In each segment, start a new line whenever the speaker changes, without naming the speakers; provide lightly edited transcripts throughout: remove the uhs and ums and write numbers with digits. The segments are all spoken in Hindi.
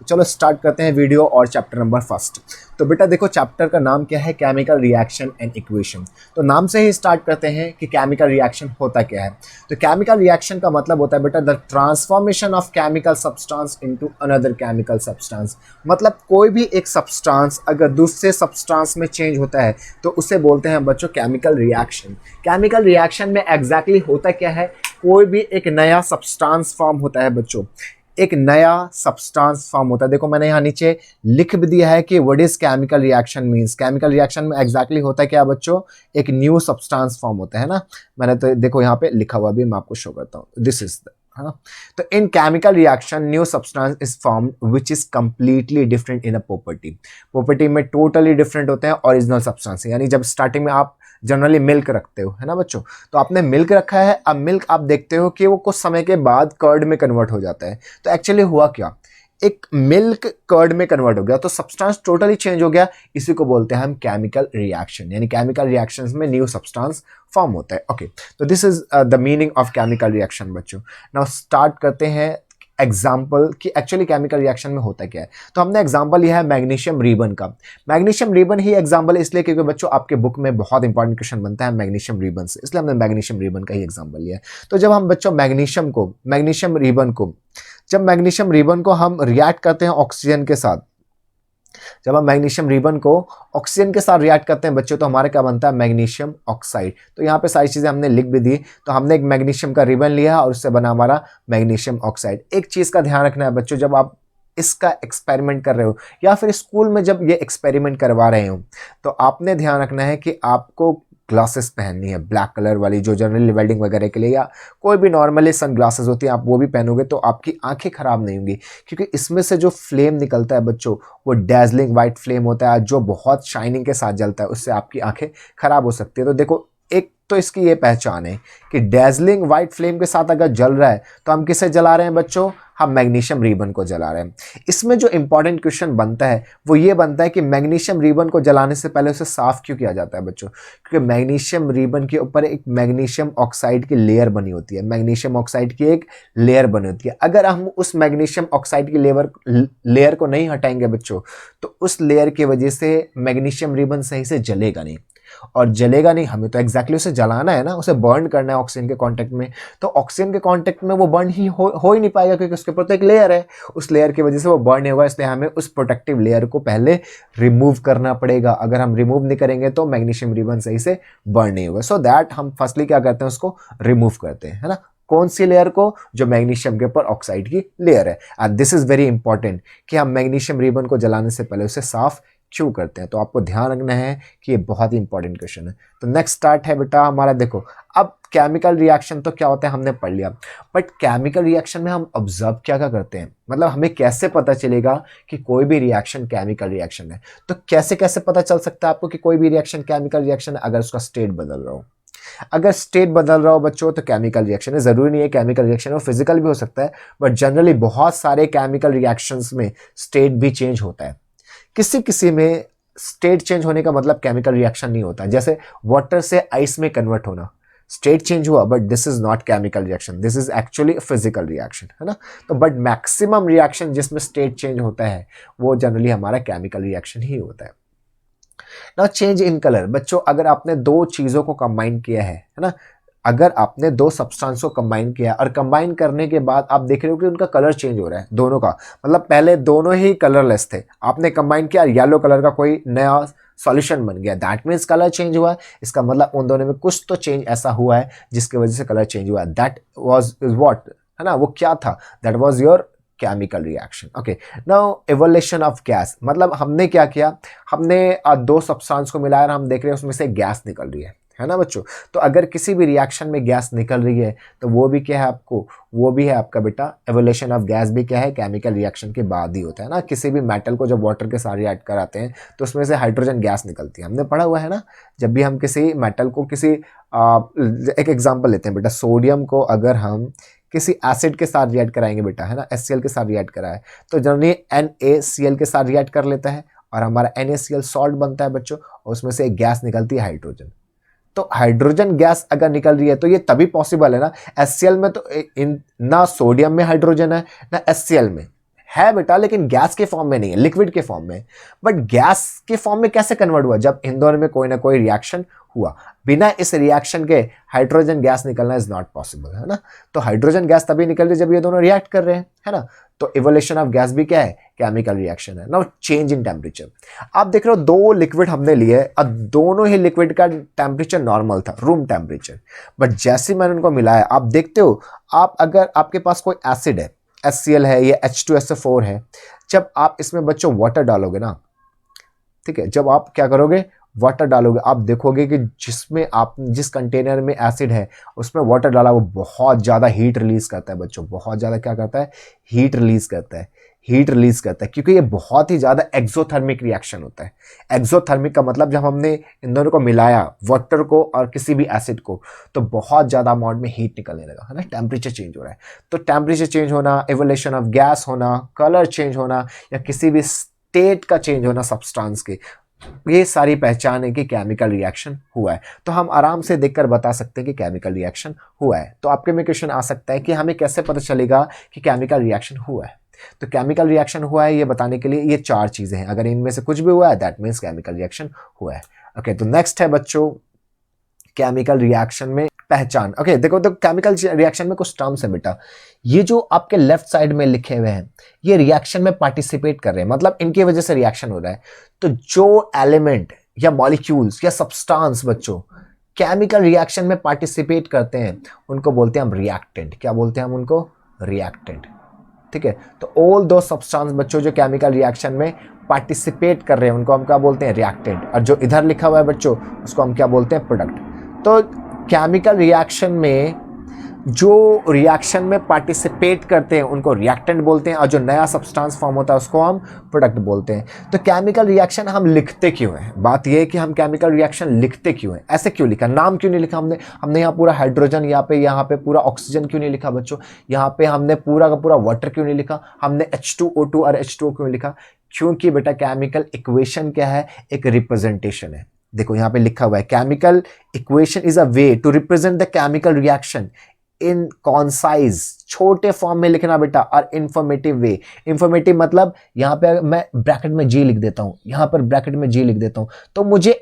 चलो स्टार्ट करते हैं वीडियो और चैप्टर नंबर फर्स्ट। तो बेटा देखो चैप्टर का नाम क्या है, केमिकल रिएक्शन एंड इक्वेशन। तो नाम से ही स्टार्ट करते हैं कि केमिकल रिएक्शन होता क्या है। तो केमिकल रिएक्शन का मतलब होता है बेटा the transformation of chemical substance into another chemical substance. मतलब कोई भी एक सब्सटेंस अगर दूसरे सब्सटेंस में चेंज होता है तो उसे बोलते हैं बच्चों केमिकल रिएक्शन। केमिकल रिएक्शन में एग्जैक्टली होता क्या है, कोई भी एक नया सब्सटेंस फॉर्म होता है बच्चों, एक नया सब्सटेंस फॉर्म होता है। देखो मैंने यहाँ नीचे लिख भी दिया है कि what is chemical reaction means. Chemical reaction में एग्जैक्टली होता है क्या बच्चों, एक न्यू सब्सटेंस फॉर्म होता है ना। मैंने तो देखो यहाँ पे लिखा हुआ भी, मैं आपको शो करता हूँ, दिस इज हाँ। तो इन chemical reaction new substance is formed which is completely different in a property. Property में टोटली डिफरेंट होते हैं ओरिजिनल सब्सटेंस से। यानी जब स्टार्टिंग में आप जनरली मिल्क रखते हो, है ना बच्चों, तो आपने मिल्क रखा है, अब मिल्क आप देखते हो कि वो कुछ समय के बाद कर्ड में कन्वर्ट हो जाता है। तो एक्चुअली हुआ क्या, एक मिल्क कर्ड में कन्वर्ट हो गया तो सब्सटेंस टोटली चेंज हो गया। इसी को बोलते हैं हम केमिकल रिएक्शन। यानी केमिकल रिएक्शंस में न्यू सब्सटेंस फॉर्म होता है। ओके, तो this is the meaning of chemical reaction बच्चों। नाउ स्टार्ट करते हैं एग्जाम्पल कि एक्चुअली केमिकल रिएक्शन में होता क्या है। तो हमने एग्जाम्पल लिया है मैग्नीशियम रिबन का। मैग्नीशियम रिबन ही एग्जाम्पल इसलिए क्योंकि बच्चों आपके बुक में बहुत इंपॉर्टेंट क्वेश्चन बनता है मैग्नीशियम रिबन से, इसलिए हमने मैग्नीशियम रिबन का ही एग्जाम्पल लिया है। तो जब हम बच्चों मैग्नीशियम रिबन को हम रिएक्ट करते हैं ऑक्सीजन के साथ, जब हम मैग्नीशियम रिबन को ऑक्सीजन के साथ रिएक्ट करते हैं बच्चों, तो हमारे क्या बनता है मैग्नीशियम ऑक्साइड। तो यहाँ पे सारी चीज़ें हमने लिख भी दी। तो हमने एक मैग्नीशियम का रिबन लिया और उससे बना हमारा मैग्नीशियम ऑक्साइड। एक चीज़ का ध्यान रखना है बच्चों, जब आप इसका एक्सपेरिमेंट कर रहे हो या फिर स्कूल में जब ये एक्सपेरिमेंट करवा रहे हो, तो आपने ध्यान रखना है कि आपको ग्लासेस पहननी है ब्लैक कलर वाली, जो जनरली वेल्डिंग वगैरह के लिए या कोई भी नॉर्मली सन ग्लासेस होती हैं, आप वो भी पहनोगे तो आपकी आंखें खराब नहीं होंगी। क्योंकि इसमें से जो फ्लेम निकलता है बच्चों, वो डैजलिंग वाइट फ्लेम होता है जो बहुत शाइनिंग के साथ जलता है, उससे आपकी आंखें खराब हो सकती है। तो देखो एक तो इसकी ये पहचान है कि डैजलिंग वाइट फ्लेम के साथ अगर जल रहा है तो हम किसे जला रहे हैं बच्चों, हम मैग्नीशियम रिबन को जला रहे हैं। इसमें जो इंपॉर्टेंट क्वेश्चन बनता है वो ये बनता है कि मैग्नीशियम रिबन को जलाने से पहले उसे साफ क्यों किया जाता है बच्चों, क्योंकि मैग्नीशियम रिबन के ऊपर एक मैग्नीशियम ऑक्साइड की लेयर बनी होती है। मैग्नीशियम ऑक्साइड की एक लेयर बनी होती है। अगर हम उस मैग्नीशियम ऑक्साइड की लेयर को नहीं हटाएंगे बच्चों, तो उस लेयर की वजह से मैग्नीशियम रिबन सही से जलेगा नहीं, और जलेगा नहीं, हमें तो एग्जैक्टली उसे जलाना है ना, उसे बर्न करना है ऑक्सीजन के कांटेक्ट में। तो ऑक्सीजन के कांटेक्ट में वो बर्न हो ही नहीं पाएगा, क्योंकि उसके ऊपर तो एक लेयर है, उस लेयर की वजह से वो बर्न नहीं होगा। इसलिए हमें उस प्रोटेक्टिव लेयर को पहले रिमूव करना पड़ेगा। अगर हम रिमूव नहीं करेंगे तो मैग्नीशियम रिबन सही से बर्न नहीं होगा। सो दैट हम फर्स्टली क्या करते हैं, उसको रिमूव करते हैं, है ना। कौन सी लेयर को, जो मैग्नीशियम के ऊपर ऑक्साइड की लेयर है। And this is very important कि हम मैग्नीशियम रिबन को जलाने से पहले उसे साफ क्यों करते हैं। तो आपको ध्यान रखना है कि ये बहुत ही इंपॉर्टेंट क्वेश्चन है। तो नेक्स्ट स्टार्ट है बेटा हमारा, देखो अब केमिकल रिएक्शन तो क्या होता है हमने पढ़ लिया, बट केमिकल रिएक्शन में हम ऑब्जर्व क्या क्या करते हैं, मतलब हमें कैसे पता चलेगा कि कोई भी रिएक्शन केमिकल रिएक्शन है। तो कैसे कैसे पता चल सकता है आपको कि कोई भी रिएक्शन केमिकल रिएक्शन है, अगर उसका स्टेट बदल रहा हो। अगर स्टेट बदल रहा हो बच्चों तो केमिकल रिएक्शन है। जरूरी नहीं है केमिकल रिएक्शन हो, फिजिकल भी हो सकता है, बट जनरली बहुत सारे केमिकल रिएक्शंस में स्टेट भी चेंज होता है। किसी किसी में स्टेट चेंज होने का मतलब केमिकल रिएक्शन नहीं होता। जैसे वाटर से आइस में कन्वर्ट होना, स्टेट चेंज हुआ but this is not chemical reaction, this is actually physical reaction, है ना। तो बट मैक्सिमम रिएक्शन जिसमें स्टेट चेंज होता है वो जनरली हमारा केमिकल रिएक्शन ही होता है। नाउ चेंज इन कलर, बच्चों अगर आपने दो चीजों को कंबाइन किया है ना, अगर आपने दो सब्सटेंस को कंबाइन किया और कंबाइन करने के बाद आप देख रहे हो कि उनका कलर चेंज हो रहा है दोनों का, मतलब पहले दोनों ही कलरलेस थे, आपने कंबाइन किया येलो कलर का कोई नया सॉल्यूशन बन गया, दैट मीन्स कलर चेंज हुआ है। इसका मतलब उन दोनों में कुछ तो चेंज ऐसा हुआ है जिसकी वजह से कलर चेंज हुआ है। दैट वाज व्हाट, है ना, वो क्या था, that was your chemical reaction. Okay, now evolution of gas, मतलब हमने क्या किया, हमने दो सब्सटेंस को मिलाया और हम देख रहे हैं उसमें से गैस निकल रही है ना बच्चों। तो अगर किसी भी रिएक्शन में गैस निकल रही है तो वो भी क्या है आपको, वो भी है आपका बेटा एवोल्यूशन ऑफ गैस भी क्या है, केमिकल रिएक्शन के बाद ही होता है ना। किसी भी मेटल को जब वाटर के साथ रिएक्ट कराते हैं तो उसमें से हाइड्रोजन गैस निकलती है, हमने पढ़ा हुआ है ना। जब भी हम किसी मेटल को किसी एक एग्जाम्पल लेते हैं बेटा, सोडियम को अगर हम किसी एसिड के साथ रिएक्ट कराएंगे बेटा, है ना, HCl के साथ रिएक्ट कराए तो जनरली NaCl के साथ रिएक्ट कर लेता है और हमारा NaCl सॉल्ट बनता है बच्चों, और उसमें से एक गैस निकलती है हाइड्रोजन। तो हाइड्रोजन गैस अगर निकल रही है तो ये तभी पॉसिबल है ना, HCl में तो ना सोडियम में हाइड्रोजन है ना HCl में, है बेटा, लेकिन गैस के फॉर्म में नहीं है, लिक्विड के फॉर्म में। बट गैस के फॉर्म में कैसे कन्वर्ट हुआ? जब इन दोनों में कोई ना कोई रिएक्शन हुआ। बिना इस रिएक्शन के हाइड्रोजन गैस निकलना इज नॉट पॉसिबल, है ना। तो हाइड्रोजन गैस तभी निकल रही है जब ये दोनों रिएक्ट कर रहे हैं, है ना। तो इवोल्यूशन ऑफ गैस भी क्या है? केमिकल रिएक्शन है। Now change in temperature. आप देख रहे हो दो लिक्विड हमने लिए, अब दोनों ही लिक्विड का टेम्परेचर नॉर्मल था, रूम टेम्परेचर। बट जैसे मैंने उनको मिलाया, आप देखते हो, आप अगर आपके पास कोई एसिड है, HCl है, ये H2SO4 है, जब आप इसमें बच्चों वाटर डालोगे ना, ठीक है, जब आप क्या करोगे, वाटर डालोगे, आप देखोगे कि जिसमें आप जिस कंटेनर में एसिड है उसमें वाटर डाला, वो बहुत ज़्यादा हीट रिलीज करता है बच्चों, बहुत ज़्यादा क्या करता है? हीट रिलीज करता है, हीट रिलीज करता है, क्योंकि ये बहुत ही ज़्यादा एक्सोथर्मिक रिएक्शन होता है। एक्सोथर्मिक का मतलब जब हमने इन दोनों को मिलाया, वाटर को और किसी भी एसिड को, तो बहुत ज़्यादा अमाउंट में हीट निकलने लगा, है ना, टेम्परेचर चेंज हो रहा है। तो टेम्परेचर चेंज होना, इवोल्यूशन ऑफ गैस होना, कलर चेंज होना, या किसी भी स्टेट का चेंज होना सब्सटेंस के, ये सारी पहचान है कि केमिकल रिएक्शन हुआ है। तो हम आराम से देखकर बता सकते हैं कि केमिकल रिएक्शन हुआ है। तो आपके में क्वेश्चन आ सकता है कि हमें कैसे पता चलेगा कि केमिकल रिएक्शन हुआ है? तो केमिकल रिएक्शन हुआ है ये बताने के लिए ये 4 चीजें हैं। अगर इनमें से कुछ भी हुआ है, दैट मीन्स केमिकल रिएक्शन हुआ है। ओके, तो नेक्स्ट है बच्चों केमिकल रिएक्शन में पहचान। ओके, देखो तो केमिकल रिएक्शन में कुछ टर्म्स है बेटा। ये जो आपके लेफ्ट साइड में लिखे हुए हैं, ये रिएक्शन में पार्टिसिपेट कर रहे हैं, मतलब इनकी वजह से रिएक्शन हो रहा है। तो जो एलिमेंट या मॉलिक्यूल्स या सब्सटेंस बच्चों केमिकल रिएक्शन में पार्टिसिपेट करते हैं, उनको बोलते हैं हम रिएक्टेंट। क्या बोलते हैं हम उनको? रिएक्टेंट। ठीक है, तो ऑल दो सब्सटेंस बच्चों जो केमिकल रिएक्शन में पार्टिसिपेट कर रहे हैं, उनको हम क्या बोलते हैं? रिएक्टेंट। और जो इधर लिखा हुआ है बच्चों, उसको हम क्या बोलते हैं? प्रोडक्ट। तो केमिकल रिएक्शन में जो रिएक्शन में पार्टिसिपेट करते हैं उनको रिएक्टेंट बोलते हैं, और जो नया सब्सटेंस फॉर्म होता है उसको हम प्रोडक्ट बोलते हैं। तो केमिकल रिएक्शन हम लिखते क्यों हैं? बात यह है कि हम केमिकल रिएक्शन लिखते क्यों हैं? ऐसे क्यों लिखा? नाम क्यों नहीं लिखा हमने यहाँ पूरा हाइड्रोजन, यहाँ पे पूरा ऑक्सीजन क्यों नहीं लिखा बच्चों? यहाँ पे हमने पूरा का पूरा वाटर क्यों नहीं लिखा? हमने H2O2 और H2O क्यों लिखा? क्योंकि बेटा केमिकल इक्वेशन क्या है? एक रिप्रेजेंटेशन है। देखो यहाँ पे लिखा हुआ है, chemical equation is a way to represent the chemical reaction in concise, छोटे फॉर्म में लिखना बेटा, और इंफॉर्मेटिव वे। इंफॉर्मेटिव मतलब यहाँ पे मैं ब्रैकेट में जी लिख देता हूँ, यहाँ पर ब्रैकेट में जी लिख देता हूँ, तो मुझे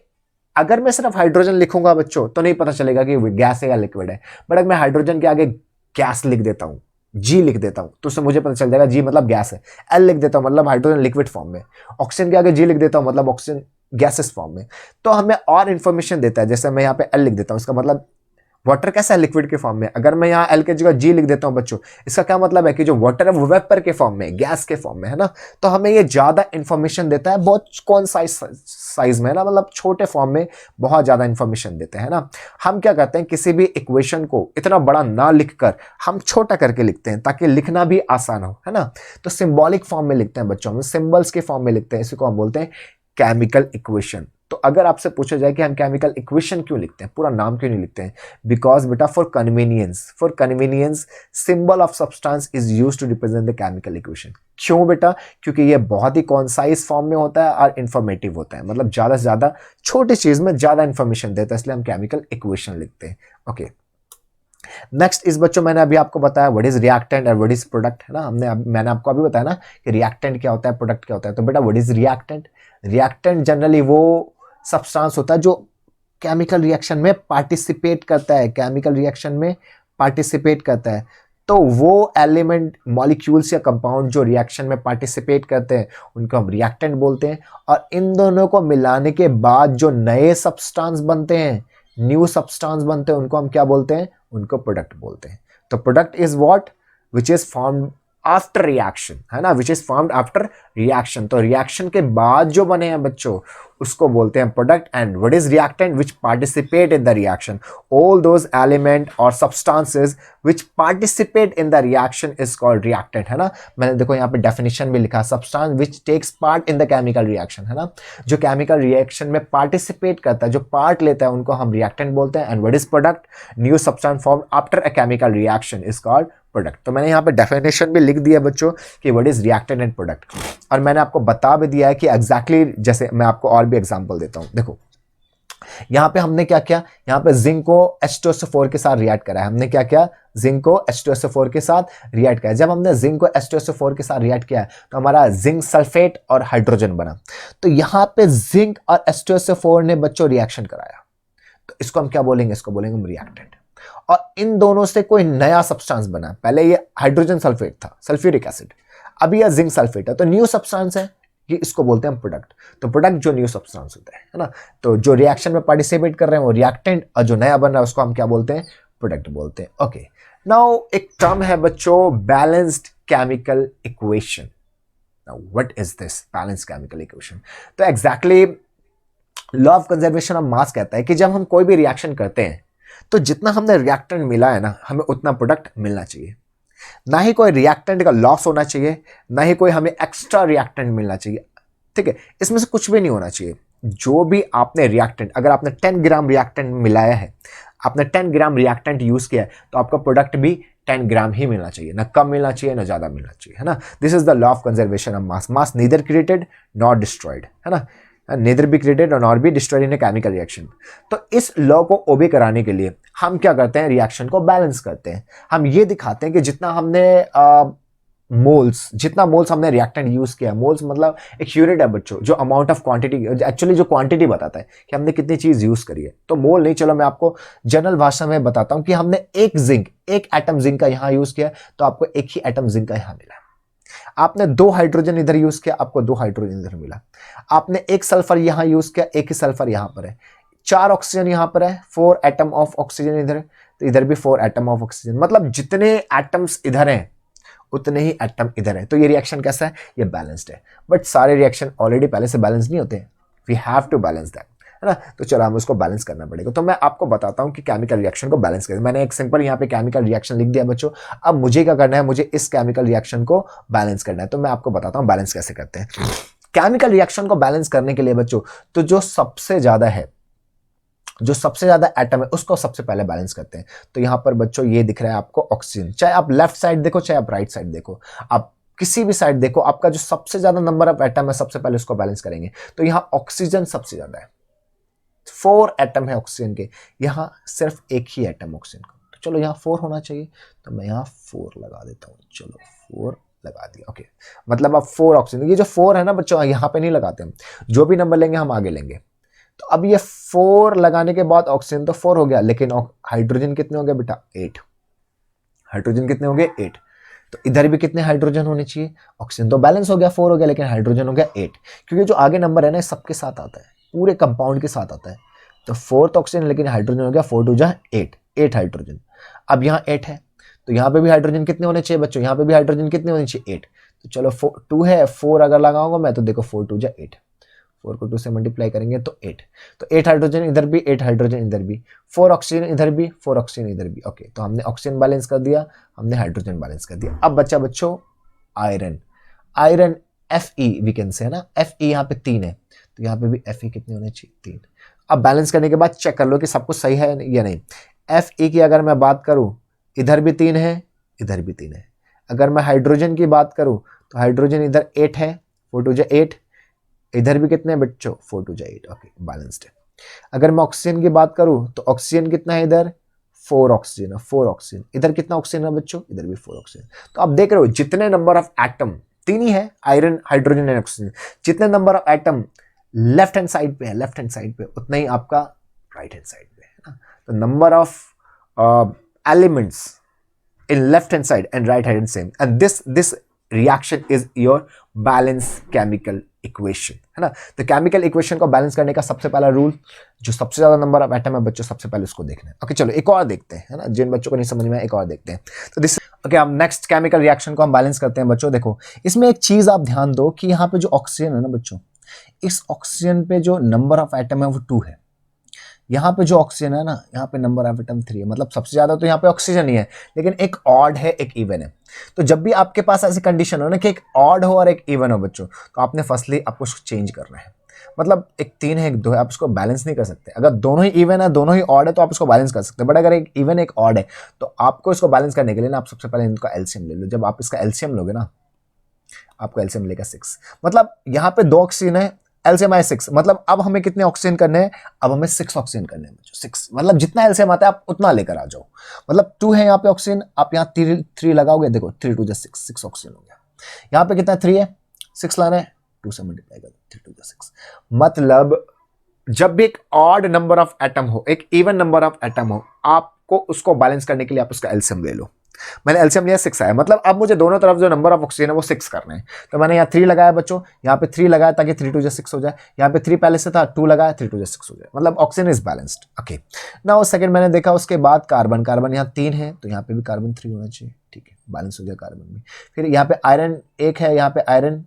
अगर मैं सिर्फ हाइड्रोजन लिखूंगा बच्चों तो नहीं पता चलेगा कि गैस है या लिक्विड है। बट अगर मैं हाइड्रोजन के आगे गैस लिख देता हूँ, जी लिख देता हूँ, तो उससे मुझे पता चल जाएगा जी मतलब गैस है। एल लिख देता हूँ मतलब हाइड्रोजन लिक्विड फॉर्म में। ऑक्सीजन के आगे जी लिख देता हूँ मतलब ऑक्सीजन गैसेस फॉर्म में। तो हमें और इंफॉर्मेशन देता है। जैसे मैं यहाँ पे एल लिख देता हूँ, इसका मतलब वाटर कैसा है? लिक्विड के फॉर्म में। अगर मैं यहाँ एल के जगह जी लिख देता हूँ बच्चों, इसका क्या मतलब है कि जो वाटर है वो वेपर के फॉर्म में, गैस के फॉर्म में, है ना। तो हमें ये ज्यादा इंफॉर्मेशन देता है, बहुत कौन साइज में, है ना, मतलब छोटे फॉर्म में बहुत ज्यादा इंफॉर्मेशन देते हैं ना। हम क्या करते हैं, किसी भी इक्वेशन को इतना बड़ा ना लिखकर हम छोटा करके लिखते हैं ताकि लिखना भी आसान हो, है ना। तो सिंबॉलिक फॉर्म में लिखते हैं बच्चों, हम सिंबल्स के फॉर्म में लिखते हैं, इसी को हम बोलते हैं केमिकल इक्वेशन। तो अगर आपसे पूछा जाए कि हम केमिकल इक्वेशन क्यों लिखते हैं, पूरा नाम क्यों नहीं लिखते हैं? बिकॉज बेटा for convenience symbol of substance is used to represent the chemical equation. क्यों बेटा? क्योंकि ये बहुत ही कॉन्साइज फॉर्म में होता है और इंफॉर्मेटिव होता है, मतलब ज्यादा से ज्यादा छोटी चीज में ज्यादा इंफॉर्मेशन देता है, इसलिए हम केमिकल इक्वेशन लिखते हैं। ओके, नेक्स्ट इस बच्चों मैंने अभी आपको बताया व्हाट इज रिएक्टेंट और व्हाट इज प्रोडक्ट, है ना। मैंने आपको अभी बताया ना कि रिएक्टेंट क्या होता है, प्रोडक्ट क्या होता है। तो बेटा what is reactant? Reactant generally वो सब्सटेंस होता है जो केमिकल रिएक्शन में पार्टिसिपेट करता है, केमिकल रिएक्शन में पार्टिसिपेट करता है। तो वो एलिमेंट, मॉलिक्यूल्स या कंपाउंड जो रिएक्शन में पार्टिसिपेट करते हैं उनको हम रिएक्टेंट बोलते हैं। और इन दोनों को मिलाने के बाद जो नए सब्सटेंस बनते हैं, न्यू सब्सटेंस बनते हैं, उनको हम क्या बोलते हैं? उनको प्रोडक्ट बोलते हैं। तो product is what? Which is formed after reaction, है ना, which is formed after reaction. तो रिएक्शन के बाद जो बने हैं बच्चों उसको बोलते हैं product. And what is reactant? Which participate in the reaction. All those element और substances which participate in the reaction is called reactant, है ना। मैंने देखो यहाँ पे डेफिनेशन भी लिखा, substance which takes part in the chemical reaction, है ना। जो केमिकल रिएक्शन में पार्टिसिपेट करता है, जो पार्ट लेता है, उनको हम रिएक्टेंट बोलते हैं। And what is product? New substance form after a chemical reaction is called product. तो मैंने यहाँ पे डेफिनेशन भी लिख दिया बच्चों कि what is reactant and product, और मैंने आपको बता भी दिया है कि एग्जैक्टली जैसे मैं आपको और भी एग्जांपल देता हूँ। देखो यहाँ पे हमने क्या किया, यहाँ पे जिंक को H2SO4 के साथ रिएक्ट करा है। हमने क्या किया, जिंक को H2SO4 के साथ रिएक्ट किया। जब हमने जिंक को H2SO4 के साथ रिएक्ट किया तो हमारा जिंक सल्फेट और हाइड्रोजन बना। तो यहाँ पे जिंक और H2SO4 ने बच्चों रिएक्शन कराया, तो इसको हम क्या बोलेंगे, इसको बोलेंगे हम रिएक्टेंट। और इन दोनों से कोई नया सब्सटेंस बना। पहले ये हाइड्रोजन सल्फेट था, सल्फ्यूरिक एसिड, अभी यह जिंक सल्फेट है, तो न्यू सब्सटेंस है, ये इसको बोलते हैं प्रोडक्ट। तो प्रोडक्ट जो न्यू सब्सटेंस होता है ना, तो जो रिएक्शन में पार्टिसिपेट कर रहे हैं वो रिएक्टेंट, और जो नया बन रहा है उसको हम क्या बोलते हैं, प्रोडक्ट बोलते हैं। ओके, नाउ एक टर्म है बच्चों balanced chemical equation. Now what is this balanced chemical equation? तो exactly law of conservation of mass कहता है कि जब हम कोई भी रिएक्शन करते हैं तो जितना हमने रिएक्टेंट मिला है ना, हमें उतना प्रोडक्ट मिलना चाहिए। ना ही कोई रिएक्टेंट का लॉस होना चाहिए, ना ही कोई हमें एक्स्ट्रा रिएक्टेंट मिलना चाहिए। ठीक है, इसमें से कुछ भी नहीं होना चाहिए। जो भी आपने रिएक्टेंट, अगर आपने 10 ग्राम रिएक्टेंट मिलाया है, आपने 10 ग्राम रिएक्टेंट यूज किया है, तो आपका प्रोडक्ट भी 10 ग्राम ही मिलना चाहिए, ना कम मिलना चाहिए ना ज्यादा मिलना चाहिए, है ना। This is the law of conservation of mass. Mass neither created not destroyed, है ना, नेदर बी क्रिएटेड और not be destroyed in a chemical reaction. तो इस लॉ को ओबे कराने के लिए हम क्या करते हैं, रिएक्शन को बैलेंस करते हैं। हम ये दिखाते हैं कि जितना हमने जितना मोल्स हमने रिएक्टेंट यूज किया, मोल्स मतलब एक यूनिट है बच्चों, जो अमाउंट ऑफ क्वांटिटी, एक्चुअली जो क्वांटिटी बताता है कि हमने कितनी चीज यूज करी है। तो मोल नहीं, चलो मैं आपको जनरल भाषा में बताता हूं कि हमने एक एटम जिंक का यहां यूज किया, तो आपको एक ही एटम जिंक का यहां मिला। आपने 2 हाइड्रोजन इधर यूज किया, आपको 2 हाइड्रोजन इधर मिला। आपने एक सल्फर यहां यूज किया, एक ही सल्फर यहां पर है। 4 ऑक्सीजन यहां पर है, 4 एटम ऑफ ऑक्सीजन इधर, तो इधर भी 4 एटम ऑफ ऑक्सीजन। मतलब जितने एटम्स इधर हैं उतने ही एटम इधर है। तो ये रिएक्शन कैसा है, ये बैलेंस्ड है। बट सारे रिएक्शन ऑलरेडी पहले से बैलेंस नहीं होते, we have to balance that, है ना। तो चलो हम उसको बैलेंस करना पड़ेगा। तो मैं आपको बताता हूं कि केमिकल रिएक्शन को बैलेंस कैसे। मैंने एक सिंपल यहाँ पे केमिकल रिएक्शन लिख दिया बच्चों। अब मुझे क्या करना है, मुझे इस केमिकल रिएक्शन को बैलेंस करना है। तो मैं आपको बताता हूँ बैलेंस कैसे करते हैं। केमिकल रिएक्शन को बैलेंस करने के लिए बच्चों, तो जो सबसे ज्यादा एटम है उसको सबसे पहले बैलेंस करते हैं। तो यहां पर बच्चों ये दिख रहा है आपको ऑक्सीजन, चाहे आप लेफ्ट साइड देखो चाहे आप राइट साइड देखो, आप किसी भी साइड देखो, आपका जो सबसे ज्यादा नंबर ऑफ एटम है सबसे पहले उसको बैलेंस करेंगे। तो यहां ऑक्सीजन सबसे ज्यादा है, 4 एटम है ऑक्सीजन के, यहां सिर्फ एक ही एटम ऑक्सीजन का। तो चलो यहां 4 होना चाहिए, तो मैं यहां 4 लगा देता हूं। चलो 4 लगा दिया। ओके, मतलब अब 4 ऑक्सीजन, ये जो 4 है ना बच्चों, यहां पे नहीं लगाते हम, जो भी नंबर लेंगे हम आगे लेंगे। तो अब ये 4 लगाने के बाद ऑक्सीजन तो 4 हो गया, लेकिन हाइड्रोजन कितने हो गए बेटा, 8। हाइड्रोजन कितने हो गए, 8। तो इधर भी कितने हाइड्रोजन होने चाहिए, ऑक्सीजन तो बैलेंस हो गया, 4 हो गया, लेकिन हाइड्रोजन हो गया 8। क्योंकि जो आगे नंबर है ना सबके साथ आता है, पूरे कंपाउंड के साथ आता है। तो 4 ऑक्सीजन, लेकिन हाइड्रोजन हो गया 4 2 जा 8 हाइड्रोजन। अब यहाँ 8 है, तो यहाँ पे भी हाइड्रोजन कितने होने चाहिए बच्चों, यहाँ पे भी हाइड्रोजन कितने होने चाहिए, 8। तो चलो 2 है, 4 अगर लगाऊंगा मैं, तो देखो 4 2 जा 8, 4 को 2 से मल्टीप्लाई करेंगे तो 8। तो 8 हाइड्रोजन इधर भी, 8 हाइड्रोजन इधर भी, 4 ऑक्सीजन इधर भी, 4 ऑक्सीजन इधर भी। ओके, तो हमने ऑक्सीजन बैलेंस कर दिया, हमने हाइड्रोजन बैलेंस कर दिया। अब बच्चा बच्चों iron, iron Fe we can say, है ना, Fe यहाँ पे 3 है, तो यहाँ पे भी Fe कितने होने चाहिए, 3। अब बैलेंस करने के बाद चेक कर लो कि सब कुछ सही है या नहीं। Fe की अगर मैं बात करूं, इधर भी 3 है, इधर भी 3 है। अगर मैं हाइड्रोजन की बात करूं, तो हाइड्रोजन इधर 8 है, 4 2 जा 8, इधर भी कितने हैं बच्चों, 4 2 जा 8। ओके, बैलेंस्ड है। अगर मैं ऑक्सीजन की बात करूं, तो ऑक्सीजन कितना है इधर, 4 ऑक्सीजन है, 4 ऑक्सीजन। इधर कितना ऑक्सीजन है बच्चों, इधर भी 4 ऑक्सीजन। तो आप देख रहे हो जितने नंबर ऑफ एटम, 3 ही है, आयरन हाइड्रोजन एंड ऑक्सीजन, जितने number of atom left hand side पे है, लेफ्ट हैंड साइड पे, उतना ही आपका राइट हैंड साइड पे है ना। तो number of elements in left hand side and right hand same, and this reaction is your balance chemical equation, है ना। तो केमिकल इक्वेशन को बैलेंस करने का सबसे पहला रूल, जो सबसे ज्यादा नंबर ऑफ एटम है बच्चों सबसे पहले उसको देखना है। ओके, चलो एक और देखते हैं, है ना, जिन बच्चों को नहीं समझ में एक और देखते हैं। तो दिस ओके, अब नेक्स्ट केमिकल रिएक्शन को हम बैलेंस करते हैं बच्चों। देखो इसमें एक चीज आप ध्यान दो कि यहाँ पे जो ऑक्सीजन है ना बच्चों, इस ऑक्सीजन पे जो नंबर ऑफ एटम है वो 2 है। यहाँ पे जो ऑक्सीजन है ना, यहाँ पे नंबर ऑफ एटम 3 है, मतलब सबसे ज्यादा तो यहाँ पे ऑक्सीजन ही है, लेकिन एक ऑड है एक इवन है। तो जब भी आपके पास ऐसी कंडीशन हो ना कि एक ऑड हो और एक इवन हो बच्चों, तो आपने फर्स्टली आपको उसको चेंज करना है। मतलब एक 3 है एक 2 है, आप उसको बैलेंस नहीं कर सकते। अगर दोनों ही इवन है दोनों ही ऑड है तो आप उसको बैलेंस कर सकते हैं, बट अगर एक इवन एक ऑड है तो आपको इसको बैलेंस करने के लिए ना आप सबसे पहले इनका एलसीएम ले लो। जब आप इसका एलसीएम लोगे ना, आपको एलसीएम मिलेगा 6। मतलब यहाँ पे 2 ऑक्सीजन है, एलसीएम आया 6, मतलब अब हमें कितने ऑक्सीजन करने हैं, अब हमें 6 ऑक्सीजन करने हैं बच्चों, 6, मतलब जितना एलसीएम आता है आप उतना लेकर आ जाओ। मतलब 2 है यहाँ पे ऑक्सीजन, आप यहाँ 3 लगाओगे, देखो 3 2 6 ऑक्सीजन हो गया। यहाँ पे कितना 3 है, 6 लाना है, 2 से मल्टीप्लाई कर दो, 3 2 6। मतलब जब भी एक ऑड नंबर ऑफ एटम हो, एक इवन नंबर ऑफ एटम हो, आपको उसको बैलेंस करने के लिए आप उसका एलसीएम ले लो। मैंने एलसीएम लिया 6 आया, मतलब अब मुझे दोनों तरफ जो नंबर ऑफ ऑक्सीजन है वो 6 करना है। तो मैंने यहाँ 3 लगाया बच्चों, यहाँ पे 3 लगाया ताकि 3 2 6 हो जाए, यहाँ पे 3 पहले से था, 2 लगाया, 3 2 6 हो जाए, मतलब oxygen is balanced. Okay, now second मैंने देखा, उसके बाद कार्बन यहाँ 3 है तो यहाँ पे भी कार्बन 3 होना चाहिए, ठीक है, बैलेंस हो गया कार्बन में। फिर यहाँ पे आयरन 1 है, यहाँ पे आयरन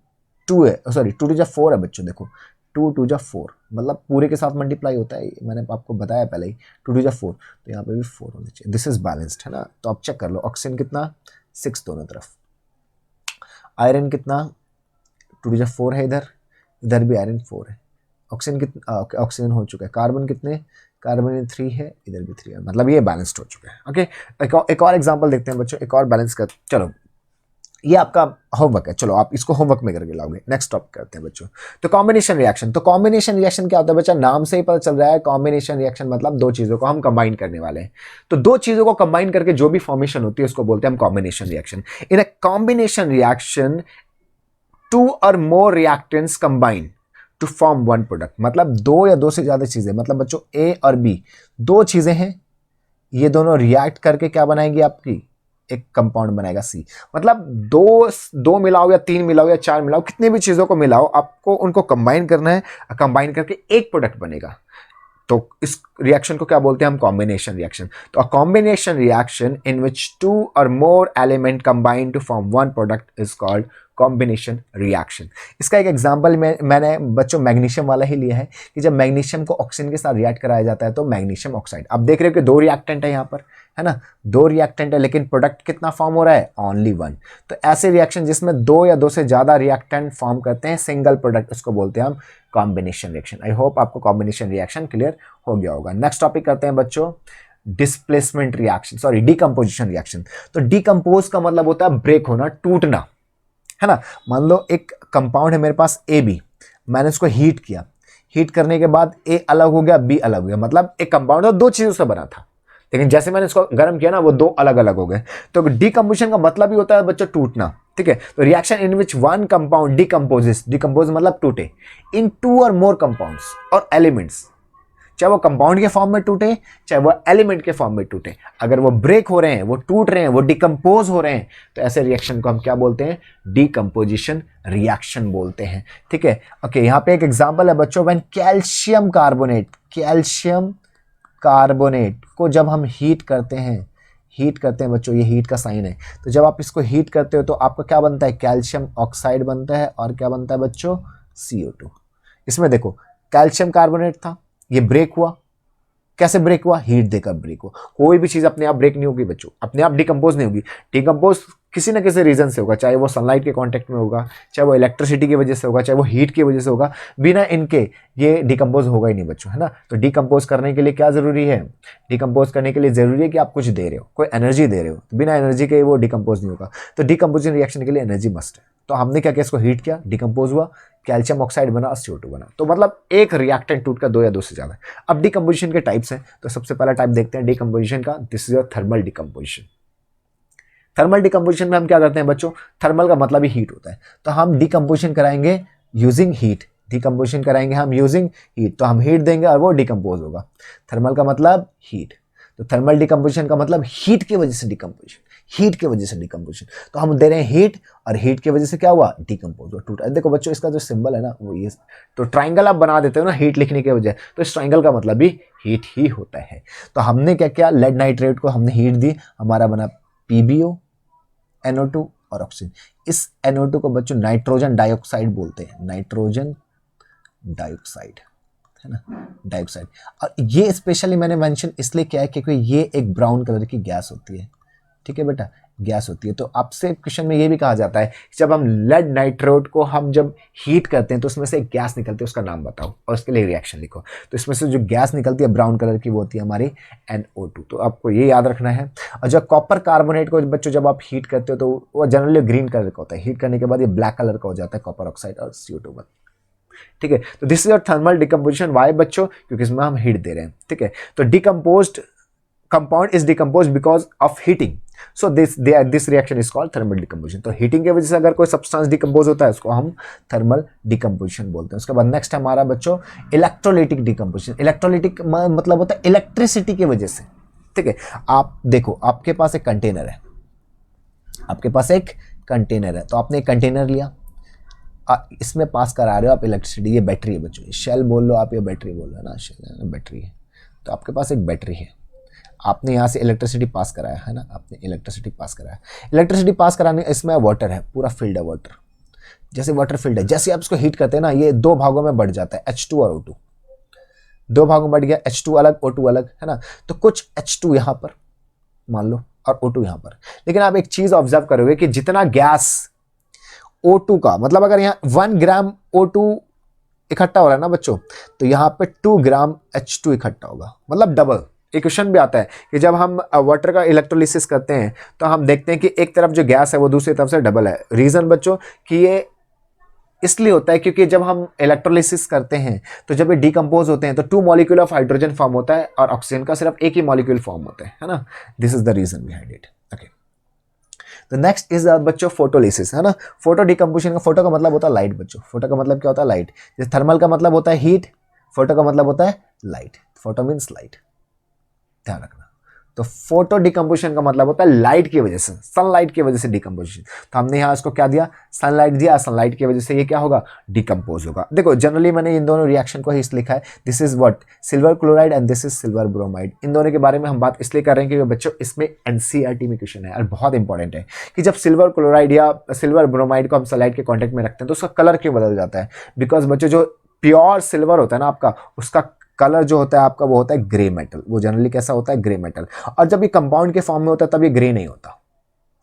2 है, सॉरी 2 2 4 है बच्चों, देखो 2 2 4, मतलब पूरे के साथ मल्टीप्लाई होता है, मैंने आपको बताया पहले ही, 2 2 4, तो यहाँ पे भी 4 होने चाहिए, दिस इज बैलेंस्ड है ना। तो आप चेक कर लो ऑक्सीजन कितना 6 दोनों तरफ, आयरन कितना 2 2 4 है, इधर भी आयरन 4 है, ऑक्सीजन कितना, ऑक्सीजन हो चुका है, कार्बन कितने, कार्बन 3 है, इधर भी 3 है, मतलब ये बैलेंस्ड हो चुका है। ओके, एक और एग्जांपल देखते हैं बच्चों, एक और बैलेंस कर, चलो ये आपका होमवर्क है, चलो आप इसको होमवर्क में करके लाओगे। नेक्स्ट टॉपिक करते हैं बच्चों, तो कॉम्बिनेशन रिएक्शन। तो कॉम्बिनेशन रिएक्शन क्या होता है बच्चा, नाम से ही पता चल रहा है, कॉम्बिनेशन रिएक्शन मतलब दो चीजों को हम कंबाइन करने वाले हैं। तो दो चीजों को कंबाइन करके जो भी फॉर्मेशन होती है उसको बोलते हैं हम combination reaction. In a combination reaction 2 और more reactants combine to form one product, मतलब 2 या 2 से ज्यादा चीजें, मतलब बच्चों ए और बी दो चीजें हैं, ये दोनों रिएक्ट करके क्या बनाएंगी, आपकी एक कंपाउंड बनाएगा सी। मतलब दो मिलाओ या 3 मिलाओ या 4 मिलाओ, कितने भी चीजों को मिलाओ, आपको उनको कंबाइन करना है, कंबाइन करके एक प्रोडक्ट बनेगा। तो इस रिएक्शन को क्या बोलते हैं हम, कॉम्बिनेशन रिएक्शन। तो अ कॉम्बिनेशन रिएक्शन इन विच 2 और more element combine to form one product is called combination reaction. इसका एक एग्जांपल मैंने बच्चों मैग्नीशियम वाला ही लिया है, कि जब मैग्नीशियम को ऑक्सीजन के साथ रिएक्ट कराया जाता है तो मैग्नीशियम ऑक्साइड, अब देख रहे हो कि 2 रिएक्टेंट है यहाँ पर, है ना, 2 रिएक्टेंट है, लेकिन प्रोडक्ट कितना फॉर्म हो रहा है, ओनली 1। तो ऐसे रिएक्शन जिसमें 2 या 2 से ज्यादा रिएक्टेंट फॉर्म करते हैं सिंगल प्रोडक्ट, उसको बोलते हैं हम कॉम्बिनेशन रिएक्शन। आई होप आपको कॉम्बिनेशन रिएक्शन क्लियर हो गया होगा। नेक्स्ट टॉपिक करते हैं बच्चों, displacement reaction, sorry decomposition reaction. तो डीकंपोज का मतलब होता है ब्रेक होना, टूटना, है ना। मान लो एक कंपाउंड है मेरे पास ए बी, मैंने उसको हीट किया, हीट करने के बाद ए अलग हो गया, बी अलग हो गया, मतलब एक कंपाउंड था 2 चीजों से बना था, लेकिन जैसे मैंने इसको गर्म किया ना वो 2 अलग अलग हो गए। तो डीकंपोजिशन का मतलब ही होता है बच्चों टूटना, ठीक है। तो reaction in which one compound decomposes, decompose मतलब टूटे, इन 2 और मोर कंपाउंड्स और एलिमेंट्स, चाहे वो कंपाउंड के फॉर्म में टूटे चाहे वो एलिमेंट के फॉर्म में टूटे, अगर वो ब्रेक हो रहे हैं, वो टूट रहे हैं, वो डिकम्पोज हो रहे हैं, तो ऐसे रिएक्शन को हम क्या बोलते हैं, डीकंपोजिशन रिएक्शन बोलते हैं, ठीक है। ओके, यहाँ पे एक एग्जांपल है बच्चों, व्हेन कैल्शियम कार्बोनेट को जब हम हीट करते हैं बच्चों, ये हीट का साइन है, तो जब आप इसको हीट करते हो तो आपका क्या बनता है, कैल्शियम ऑक्साइड बनता है, और क्या बनता है बच्चों, CO2। इसमें देखो कैल्शियम कार्बोनेट था, ये ब्रेक हुआ, कैसे ब्रेक हुआ, हीट देकर ब्रेक हुआ। कोई भी चीज अपने आप ब्रेक नहीं होगी बच्चों, अपने आप डिकम्पोज नहीं होगी, डिकम्पोज किसी ना किसी रीजन से होगा, चाहे वो सनलाइट के कांटेक्ट में होगा, चाहे वो इलेक्ट्रिसिटी की वजह से होगा, चाहे वो हीट की वजह से होगा, बिना इनके ये डिकम्पोज होगा ही नहीं बच्चों, है ना। तो डिकम्पोज करने के लिए क्या जरूरी है, डिकम्पोज करने के लिए जरूरी है कि आप कुछ दे रहे हो, कोई एनर्जी दे रहे हो, तो बिना एनर्जी के वो डिकम्पोज नहीं होगा। तो डिकम्पोजिंग रिएक्शन के लिए एनर्जी मस्ट है। तो हमने क्या किया, इसको हीट किया, डिकम्पोज हुआ, कैल्शियम ऑक्साइड बना और CO2 बना। तो मतलब एक रिएक्टेंट टूट का 2 या 2 से ज्यादा। अब डिकम्पोजिशन के टाइप्स हैं, तो सबसे पहला टाइप देखते हैं डिकम्पोजिशन का, this is your thermal decomposition. Thermal decomposition में हम क्या करते हैं बच्चों, थर्मल का मतलब ही हीट होता है, तो हम डिकम्पोजिशन कराएंगे यूजिंग हीट, डिकम्पोजिशन कराएंगे हम यूजिंग हीट, तो हम हीट देंगे और वो डिकम्पोज होगा। थर्मल का मतलब हीट, तो थर्मल डिकम्पोजिशन का मतलब हीट की वजह से डिकम्पोजिशन, हीट की वजह से डिकम्पोजिशन। तो हम दे रहे हैं हीट, और हीट की वजह से क्या हुआ, डिकम्पोज हुआ, टूटा। देखो बच्चों इसका जो सिंबल है ना वो ये, तो ट्राइंगल आप बना देते हो ना हीट लिखने के वजह, तो इस ट्राइंगल का मतलब भी हीट ही होता है। तो हमने क्या किया, लेड नाइट्रेट को हमने हीट दी, हमारा बना PbO, NO2 और ऑक्सीजन। इस NO2 को बच्चों नाइट्रोजन डाइऑक्साइड बोलते हैं, नाइट्रोजन डाइऑक्साइड, है ना, डाइऑक्साइड। और ये स्पेशली मैंने मेंशन इसलिए किया है क्योंकि ये एक ब्राउन कलर की गैस होती है, ठीक है बेटा, गैस होती है। तो आपसे क्वेश्चन में ये भी कहा जाता है जब हम लेड नाइट्रेट को हम जब हीट करते हैं तो उसमें से एक गैस निकलती है, उसका नाम बताओ और उसके लिए रिएक्शन लिखो। तो इसमें से जो गैस निकलती है ब्राउन कलर की वो होती है हमारी NO2। तो आपको ये याद रखना है। और जब कॉपर कार्बोनेट को बच्चों जब आप हीट करते हो तो वो जनरली ग्रीन कलर का होता है, हीट करने के बाद ये ब्लैक कलर का हो जाता है कॉपर ऑक्साइड और CO2 बन। ठीक है। तो this is your thermal decomposition. Why बच्चों? क्योंकि इसमें हम हीट दे रहे हैं, ठीक है। तो decomposed compound is decomposed because of heating, so this reaction is called thermal decomposition. तो हीटिंग की वजह से अगर कोई सब्सटेंस डिकम्पोज होता है उसको हम थर्मल डिकम्पोजिशन बोलते हैं। उसके बाद नेक्स्ट है हमारा बच्चों इलेक्ट्रोलाइटिक डिकम्पोजिशन। इलेक्ट्रोलाइटिक मतलब होता है इलेक्ट्रिसिटी की वजह से, ठीक है। आप देखो, आपके पास एक कंटेनर है, आपके पास एक कंटेनर है, तो आपने एक कंटेनर लिया, इसमें पास करा रहे हो आप इलेक्ट्रिसिटी। ये बैटरी है बच्चों, शेल बोल लो आप या बैटरी बोल लो ना, शेल बैटरी है। तो आपके पास एक बैटरी है, आपने यहाँ से इलेक्ट्रिसिटी पास कराया है ना, आपने इलेक्ट्रिसिटी पास कराया। इलेक्ट्रिसिटी पास कराने, इसमें वाटर है, पूरा फील्ड है वाटर, जैसे वाटर फील्ड है, जैसे आप इसको हीट करते हैं ना, ये दो भागों में बढ़ जाता है, H2 और O2, दो भागों में बढ़ गया, H2 अलग O2 अलग, है ना। तो कुछ H2 यहाँ पर मान लो और O2 यहाँ पर। लेकिन आप एक चीज ऑब्जर्व करोगे कि जितना गैस O2 का, मतलब अगर यहाँ 1 ग्राम O2 इकट्ठा हो रहा है ना बच्चों, तो यहाँ पे 2 ग्राम H2 इकट्ठा होगा, मतलब डबल। एक क्वेश्चन भी आता है कि जब हम वाटर का इलेक्ट्रोलिसिस करते हैं तो हम देखते हैं कि एक तरफ जो गैस है वो दूसरी तरफ से डबल है। रीजन बच्चों कि ये इसलिए होता है क्योंकि जब हम इलेक्ट्रोलिसिस करते हैं तो जब ये डिकम्पोज होते हैं तो 2 मॉलिक्यूल ऑफ हाइड्रोजन फॉर्म होता है और ऑक्सीजन का सिर्फ एक ही मॉलिक्यूल फॉर्म होता है ना। This is the reason behind it. Okay, तो नेक्स्ट इज बच्चों फोटोलिसिस, है ना। फोटो डिकम्पोजिशन का, फोटो का मतलब होता है लाइट बच्चों। फोटो का मतलब क्या होता है? लाइट। जैसे थर्मल का मतलब होता है हीट, फोटो का मतलब होता है लाइट। फोटो मीन्स लाइट, ध्यान रखना। तो फोटो डिकम्पोजिशन का मतलब होता है लाइट की वजह से, सनलाइट की वजह से डिकम्पोजिशन। तो हमने यहाँ इसको क्या दिया? सनलाइट दिया, सनलाइट की वजह से ये क्या होगा? डिकम्पोज होगा। देखो जनरली मैंने इन दोनों रिएक्शन को ही इसलिए लिखा है, this is what, silver chloride and this is silver bromide. इन दोनों के बारे में हम बात इसलिए कर रहे हैं क्योंकि बच्चों इसमें एनसीईआरटी में क्वेश्चन है और बहुत इंपॉर्टेंट है कि जब सिल्वर क्लोराइड या सिल्वर ब्रोमाइड को हम सनलाइट के कॉन्टेक्ट में रखते हैं तो उसका कलर क्यों बदल जाता है? बिकॉज बच्चों जो प्योर सिल्वर होता है ना आपका, उसका कलर जो होता है आपका वो होता है ग्रे मेटल। वो जनरली कैसा होता है? Grey metal. और जब ये कंपाउंड के फॉर्म में होता है तब ये ग्रे नहीं होता,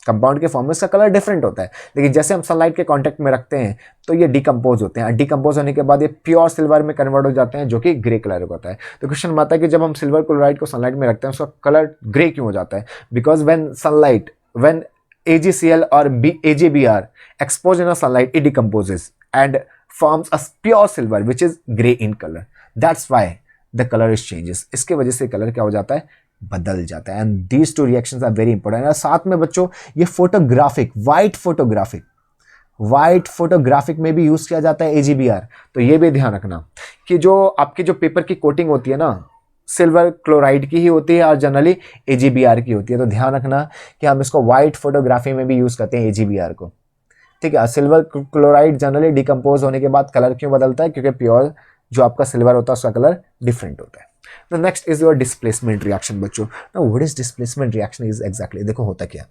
कंपाउंड के फॉर्म में इसका कलर डिफरेंट होता है। लेकिन जैसे हम सनलाइट के कांटेक्ट में रखते हैं तो ये डिकम्पोज होते हैं, डिकम्पोज होने के बाद ये प्योर सिल्वर में कन्वर्ट हो जाते हैं जो कि ग्रे कलर का होता है। तो क्वेश्चन आता है कि जब हम सिल्वर क्लोराइड को सनलाइट में रखते हैं उसका कलर ग्रे क्यों हो जाता है? बिकॉज व्हेन AgCl और AgBr exposed in a sunlight, it decomposes and forms a pure silver which is gray in color. That's why the color is changes. इसके वजह से कलर क्या हो जाता है? बदल जाता है। And these two reactions are very important. साथ में बच्चों ये फोटोग्राफिक, वाइट फोटोग्राफिक में भी यूज किया जाता है AgBr। तो ये भी ध्यान रखना कि जो आपकी जो पेपर की कोटिंग होती है ना, सिल्वर क्लोराइड की ही होती है और जनरली AgBr की होती है। तो ध्यान रखना कि हम इसको वाइट फोटोग्राफी में भी यूज करते हैं AgBr को, ठीक है। सिल्वर क्लोराइड जनरली डिकम्पोज होने के बाद कलर क्यों बदलता है? क्योंकि प्योर जो आपका सिल्वर होता है उसका कलर डिफरेंट होता है। तो next is your displacement reaction बच्चों। Now what is displacement reaction is exactly, देखो होता क्या,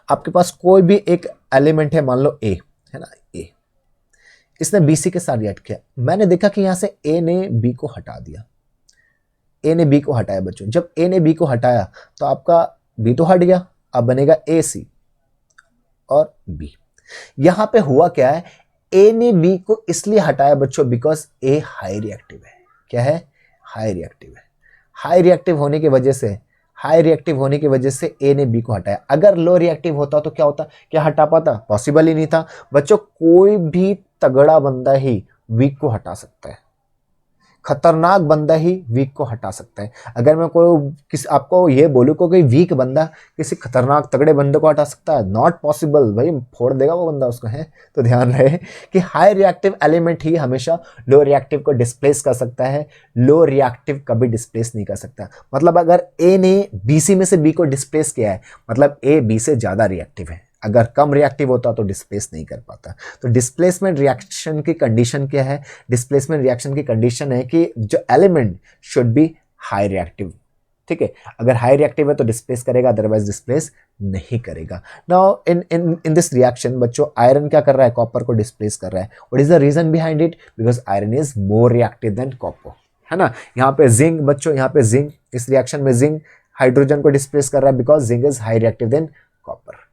आपके पास कोई भी एक एलिमेंट है, मान लो A, है ना, A, इसने BC के साथ रिएक्ट किया। मैंने देखा कि यहां से A ने B को हटा दिया, A ने B को हटाया बच्चों। जब A ने B को हटाया तो आपका B तो हट गया, अब बनेगा AC और B। यहां पे हुआ क्या है, A ने B को इसलिए हटाया बच्चों बिकॉज A हाई रिएक्टिव है। क्या है? हाई रिएक्टिव है। हाई रिएक्टिव होने की वजह से A ने B को हटाया। अगर लो रिएक्टिव होता तो क्या होता? क्या हटा पाता? पॉसिबल ही नहीं था बच्चों। कोई भी तगड़ा बंदा ही वीक को हटा सकता है, खतरनाक बंदा ही वीक को हटा सकता है। अगर मैं आपको ये बोलूँ को कोई वीक बंदा किसी खतरनाक तगड़े बंदे को हटा सकता है, नॉट पॉसिबल भाई, फोड़ देगा वो बंदा उसको, है। तो ध्यान रहे कि हाई रिएक्टिव एलिमेंट ही हमेशा लो रिएक्टिव को डिस्प्लेस कर सकता है, लो रिएक्टिव कभी डिस्प्लेस नहीं कर सकता। मतलब अगर A ने BC में से B को डिस्प्लेस किया है मतलब A B से ज्यादा रिएक्टिव है। अगर कम रिएक्टिव होता तो डिस्प्लेस नहीं कर पाता। तो डिस्प्लेसमेंट रिएक्शन की कंडीशन क्या है? डिस्प्लेसमेंट रिएक्शन की कंडीशन है कि जो element should be high reactive, ठीक है। अगर हाई रिएक्टिव है तो डिस्प्लेस करेगा, अदरवाइज डिस्प्लेस नहीं करेगा। नाउ इन दिस रिएक्शन बच्चों आयरन क्या कर रहा है? कॉपर को डिस्प्लेस कर रहा है। What is the reason behind it? Because iron is more reactive than copper, है ना। यहाँ पे जिंक बच्चों, यहाँ पे जिंक, इस रिएक्शन में जिंक हाइड्रोजन को डिस्प्लेस कर रहा है because zinc is high reactive than copper.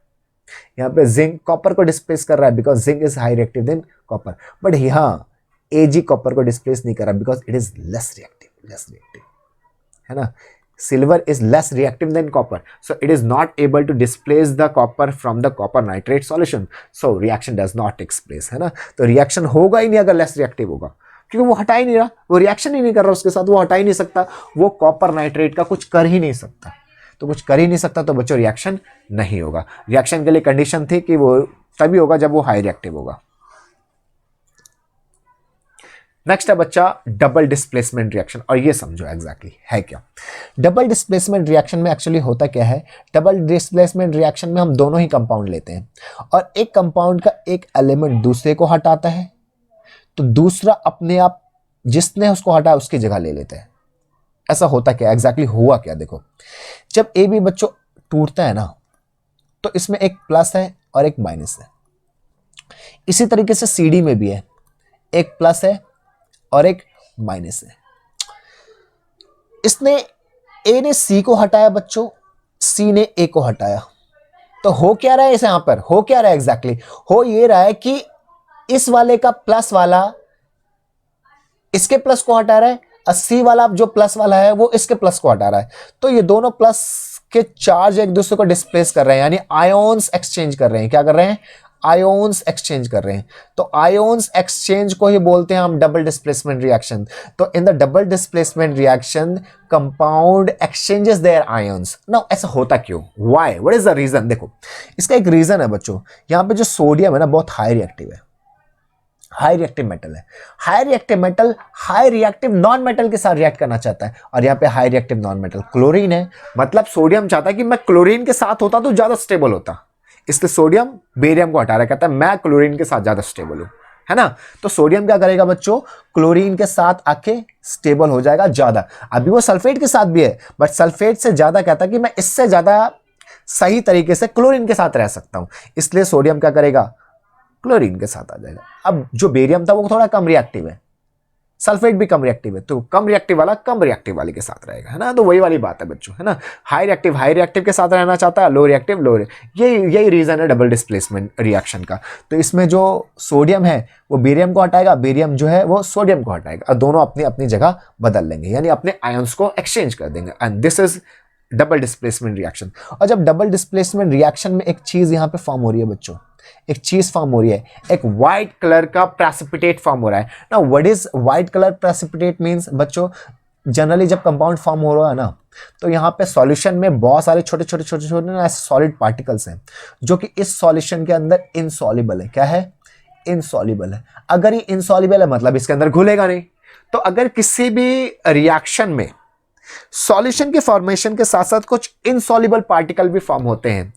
यहाँ पे जिंक कॉपर को डिस्प्लेस कर रहा है because zinc is high reactive than copper. But यहाँ Ag कॉपर को डिस्प्लेस नहीं कर रहा because it is less reactive, है ना। silver is less reactive than copper, so it is not able to displace the copper from the copper nitrate solution, so reaction does not take place, है ना। तो रिएक्शन होगा ही नहीं अगर लेस रिएक्टिव होगा, क्योंकि वो हटा ही नहीं रहा, वो रिएक्शन ही नहीं कर रहा उसके साथ, वो हटा ही नहीं सकता, वो कॉपर नाइट्रेट का कुछ कर ही नहीं सकता, तो कुछ कर ही नहीं सकता, तो बच्चों रिएक्शन नहीं होगा। रिएक्शन के लिए कंडीशन थी कि वो तभी होगा जब वो हाई रिएक्टिव होगा। नेक्स्ट है बच्चा डबल डिस्प्लेसमेंट रिएक्शन, और ये समझो एग्जैक्टली है क्या। डबल डिस्प्लेसमेंट रिएक्शन में एक्चुअली होता क्या है, डबल डिस्प्लेसमेंट रिएक्शन में हम दोनों ही कंपाउंड लेते हैं और एक कंपाउंड का एक एलिमेंट दूसरे को हटाता है, तो दूसरा अपने आप जिसने उसको हटाया उसकी जगह ले लेता है। ऐसा होता क्या, एग्जैक्टली हुआ क्या, देखो जब ए बी बच्चों टूटता है ना, तो इसमें एक प्लस है और एक माइनस है। इसी तरीके से सी डी में भी है, एक प्लस है और एक माइनस है। इसने ए ने सी को हटाया बच्चों, सी ने ए को हटाया, तो हो क्या रहा है इसे, यहां पर हो क्या रहा है एग्जैक्टली, हो ये रहा है कि इस वाले का प्लस वाला इसके प्लस को हटा रहा है, और सी वाला जो प्लस वाला है वो इसके प्लस को हटा रहा है, तो ये दोनों प्लस के चार्ज एक दूसरे को डिस्प्लेस कर रहे हैं, यानी आयोन्स एक्सचेंज कर रहे हैं। क्या कर रहे हैं, आयोन्स एक्सचेंज कर रहे हैं। तो आयोन्स एक्सचेंज को ही बोलते हैं हम डबल डिस्प्लेसमेंट रिएक्शन। तो in the double displacement reaction compound exchanges their ions. Now ऐसा होता क्यों, why, what is the reason. देखो इसका एक रीजन है बच्चों, यहां पे जो सोडियम है ना बहुत हाई रिएक्टिव है, हाई रिएक्टिव मेटल है। High reactive metal high reactive non metal के साथ रिएक्ट करना चाहता है, और यहाँ पे high reactive non metal chlorine है, मतलब सोडियम चाहता है कि मैं क्लोरीन के साथ होता तो ज्यादा स्टेबल होता, इसलिए सोडियम बेरियम को हटा रहा है, कहता है मैं क्लोरीन के साथ ज्यादा स्टेबल हूं, है ना। तो सोडियम क्या करेगा बच्चों, क्लोरीन के साथ आके स्टेबल हो जाएगा ज्यादा। अभी वो सल्फेट के साथ भी है, बट सल्फेट से ज्यादा कहता है कि मैं इससे ज्यादा सही तरीके से क्लोरीन के साथ रह सकता हूं, इसलिए सोडियम क्या करेगा, क्लोरीन के साथ आ जाएगा। अब जो बेरियम था वो थोड़ा कम रिएक्टिव है, सल्फेट भी कम रिएक्टिव है, तो कम रिएक्टिव वाला कम रिएक्टिव वाले के साथ रहेगा, है ना। तो वही वाली बात है बच्चों, है ना। हाई रिएक्टिव के साथ रहना चाहता है, लो रिएक्टिव लो, यही रीजन है डबल डिस्प्लेसमेंट रिएक्शन का। तो इसमें जो सोडियम है वो बेरियम को हटाएगा, बेरियम जो है वो सोडियम को हटाएगा, और दोनों अपनी अपनी जगह बदल लेंगे, यानी अपने आयंस को एक्सचेंज कर देंगे, and this is double displacement reaction. और जब डबल डिस्प्लेसमेंट रिएक्शन में एक चीज यहां पे फॉर्म हो रही है बच्चों, एक चीज फॉर्म हो रही है, एक व्हाइट कलर का प्रेसिपिटेट फॉर्म हो रहा है ना। What is white colour precipitate means बच्चों, जनरली जब कंपाउंड फॉर्म हो रहा है ना, तो यहाँ पे सॉल्यूशन में बहुत सारे छोटे छोटे ना ऐसे सॉलिड पार्टिकल्स हैं जो कि इस सॉल्यूशन के अंदर इनसॉल्युबल है। क्या है, इनसॉल्युबल है। अगर ये इनसॉल्युबल है मतलब इसके अंदर घुलेगा नहीं। तो अगर किसी भी रिएक्शन में सॉल्यूशन के फॉर्मेशन के साथ साथ कुछ इनसॉल्युबल पार्टिकल भी फॉर्म होते हैं,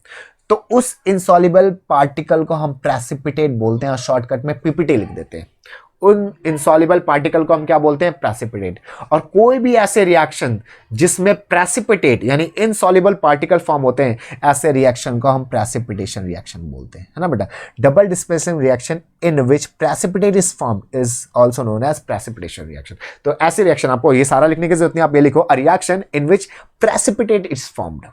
तो उस इनसॉल्युबल पार्टिकल को हम प्रेसिपिटेट बोलते हैं, और शॉर्टकट में पीपीटी लिख देते हैं। उन इनसॉल्युबल पार्टिकल को हम क्या बोलते हैं, प्रेसिपिटेट। और कोई भी ऐसे रिएक्शन जिसमें प्रेसिपिटेट यानी इनसॉल्युबल पार्टिकल फॉर्म होते हैं, ऐसे रिएक्शन को हम प्रेसिपिटेशन रिएक्शन बोलते हैं, है ना बेटा। Double displacement reaction in which precipitate is form is also known as precipitation reaction. तो ऐसे रिएक्शन, आपको ये सारा लिखने की जरूरत नहीं, आप ये लिखो, अ reaction in which precipitate is formed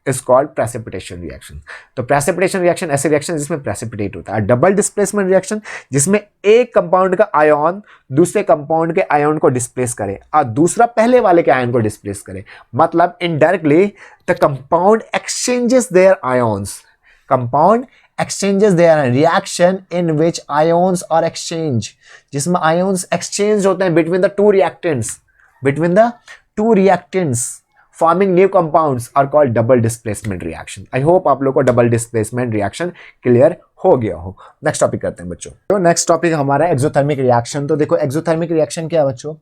is called precipitation reaction। तो precipitation reaction ऐसे रिएक्शन जिसमें precipitate होता है। डबल डिस्प्लेसमेंट रिएक्शन जिसमें एक कंपाउंड का आयन दूसरे कंपाउंड के आयन को डिस्प्लेस करे और दूसरा पहले वाले के आयन को डिस्प्लेस करे, मतलब indirectly the compound exchanges their ions. Compound exchanges their reaction in which ions are exchange, जिसमें आयन्स एक्सचेंज होते हैं between the two reactants forming new compounds are called double displacement reaction। I hope आप लोगों को double displacement reaction clear हो गया हो। नेक्स्ट टॉपिक करते हैं बच्चों। तो नेक्स्ट टॉपिक हमारा एक्सोथर्मिक रिएक्शन। तो देखो एक्सोथर्मिक रिएक्शन क्या है बच्चों,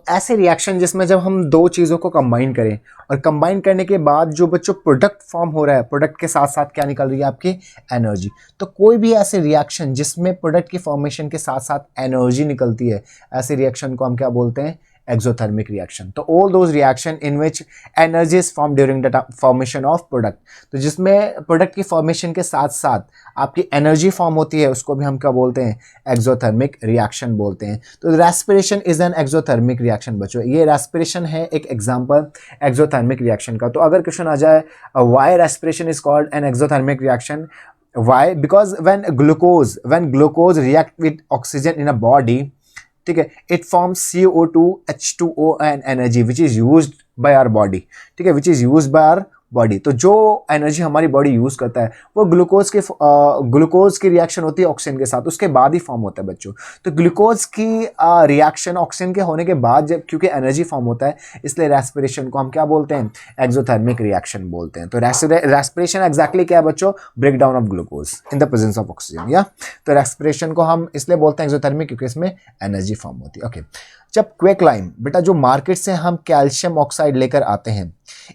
ऐसे रिएक्शन जिसमें जब हम दो चीज़ों को कंबाइन करें और कंबाइन करने के बाद जो बच्चों प्रोडक्ट फॉर्म हो रहा है, प्रोडक्ट के साथ साथ क्या निकल रही है आपकी एनर्जी। तो कोई भी ऐसे रिएक्शन जिसमें प्रोडक्ट की फॉर्मेशन के साथ साथ एनर्जी निकलती है, ऐसे रिएक्शन को हम क्या बोलते हैं, एक्सोथर्मिक रिएक्शन। तो all those reaction in which energy is form during the formation of product, तो जिसमें प्रोडक्ट की फॉर्मेशन के साथ साथ आपकी एनर्जी फॉर्म होती है, उसको भी हम क्या बोलते हैं, एक्सोथर्मिक रिएक्शन बोलते हैं। तो respiration is an exothermic reaction बच्चों, ये रेस्पिरेशन है एक एग्जांपल एक्सोथर्मिक रिएक्शन का। तो अगर क्वेश्चन आ जाए why respiration is called an exothermic reaction, why? Because when glucose react with oxygen in a body, ठीक है, it forms CO2 H2O and energy which is used by our body, ठीक है, which is used by our body. तो जो एनर्जी हमारी बॉडी यूज करता है वो ग्लूकोज की रिएक्शन होती है ऑक्सीजन के साथ, उसके बाद ही फॉर्म होता है बच्चों। तो ग्लूकोज की रिएक्शन ऑक्सीजन के होने के बाद जब क्योंकि एनर्जी फॉर्म होता है, इसलिए रेस्पिरेशन को हम क्या बोलते हैं, एक्सोथर्मिक रिएक्शन बोलते हैं। तो रेस्पिरेशन एग्जैक्टली क्या है बच्चों, break down of glucose in the presence of oxygen. या तो रेस्पिरेशन को हम इसलिए बोलते हैं एक्सोथर्मिक क्योंकि इसमें एनर्जी फॉर्म होती है। ओके, जब क्विकलाइम बेटा जो मार्केट से हम कैल्शियम ऑक्साइड लेकर आते हैं,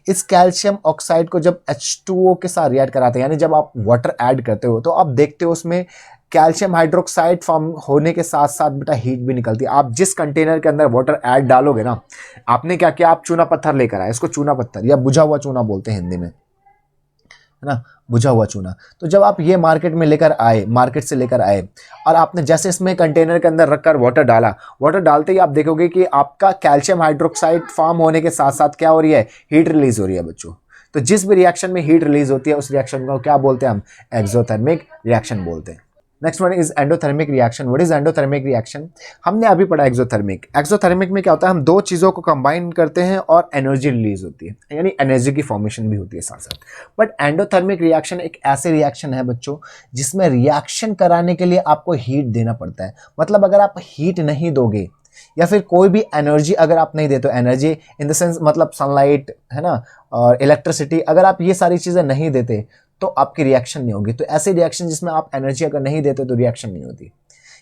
इस कैल्शियम ऑक्साइड को जब H2O के साथ रिएक्ट कराते हैं, यानी जब आप वाटर ऐड करते हो तो आप देखते हो उसमें कैल्शियम हाइड्रोक्साइड फॉर्म होने के साथ साथ बेटा हीट भी निकलती है। आप जिस कंटेनर के अंदर वाटर ऐड डालोगे ना, आपने क्या किया, आप चूना पत्थर लेकर आए, इसको चूना पत्थर या बुझा हुआ चूना बोलते हैं हिंदी में, है ना, बुझा हुआ चूना। तो जब आप ये मार्केट से लेकर आए और आपने जैसे इसमें कंटेनर के अंदर रखकर वाटर डाला, वाटर डालते ही आप देखोगे कि आपका कैल्शियम हाइड्रोक्साइड फॉर्म होने के साथ साथ क्या हो रही है, हीट रिलीज हो रही है बच्चों। तो जिस भी रिएक्शन में हीट रिलीज होती है उस रिएक्शन को क्या बोलते हैं हम, एक्सोथर्मिक रिएक्शन बोलते हैं। Next one is endothermic reaction. What is endothermic reaction? हमने अभी पढ़ा एक्सोथर्मिक। एक्सोथर्मिक में क्या होता है, हम दो चीज़ों को कंबाइन करते हैं और एनर्जी रिलीज होती है, यानी एनर्जी की फॉर्मेशन भी होती है साथ साथ। बट एंडोथर्मिक रिएक्शन एक ऐसे रिएक्शन है बच्चों जिसमें रिएक्शन कराने के लिए आपको हीट देना पड़ता है। मतलब अगर आप हीट नहीं दोगे या फिर कोई भी एनर्जी अगर आप नहीं देते, एनर्जी इन द सेंस मतलब सनलाइट है ना, और इलेक्ट्रिसिटी, अगर आप ये सारी चीज़ें नहीं देते तो आपकी रिएक्शन नहीं होगी। तो ऐसे रिएक्शन जिसमें आप एनर्जी अगर नहीं देते तो रिएक्शन नहीं होती,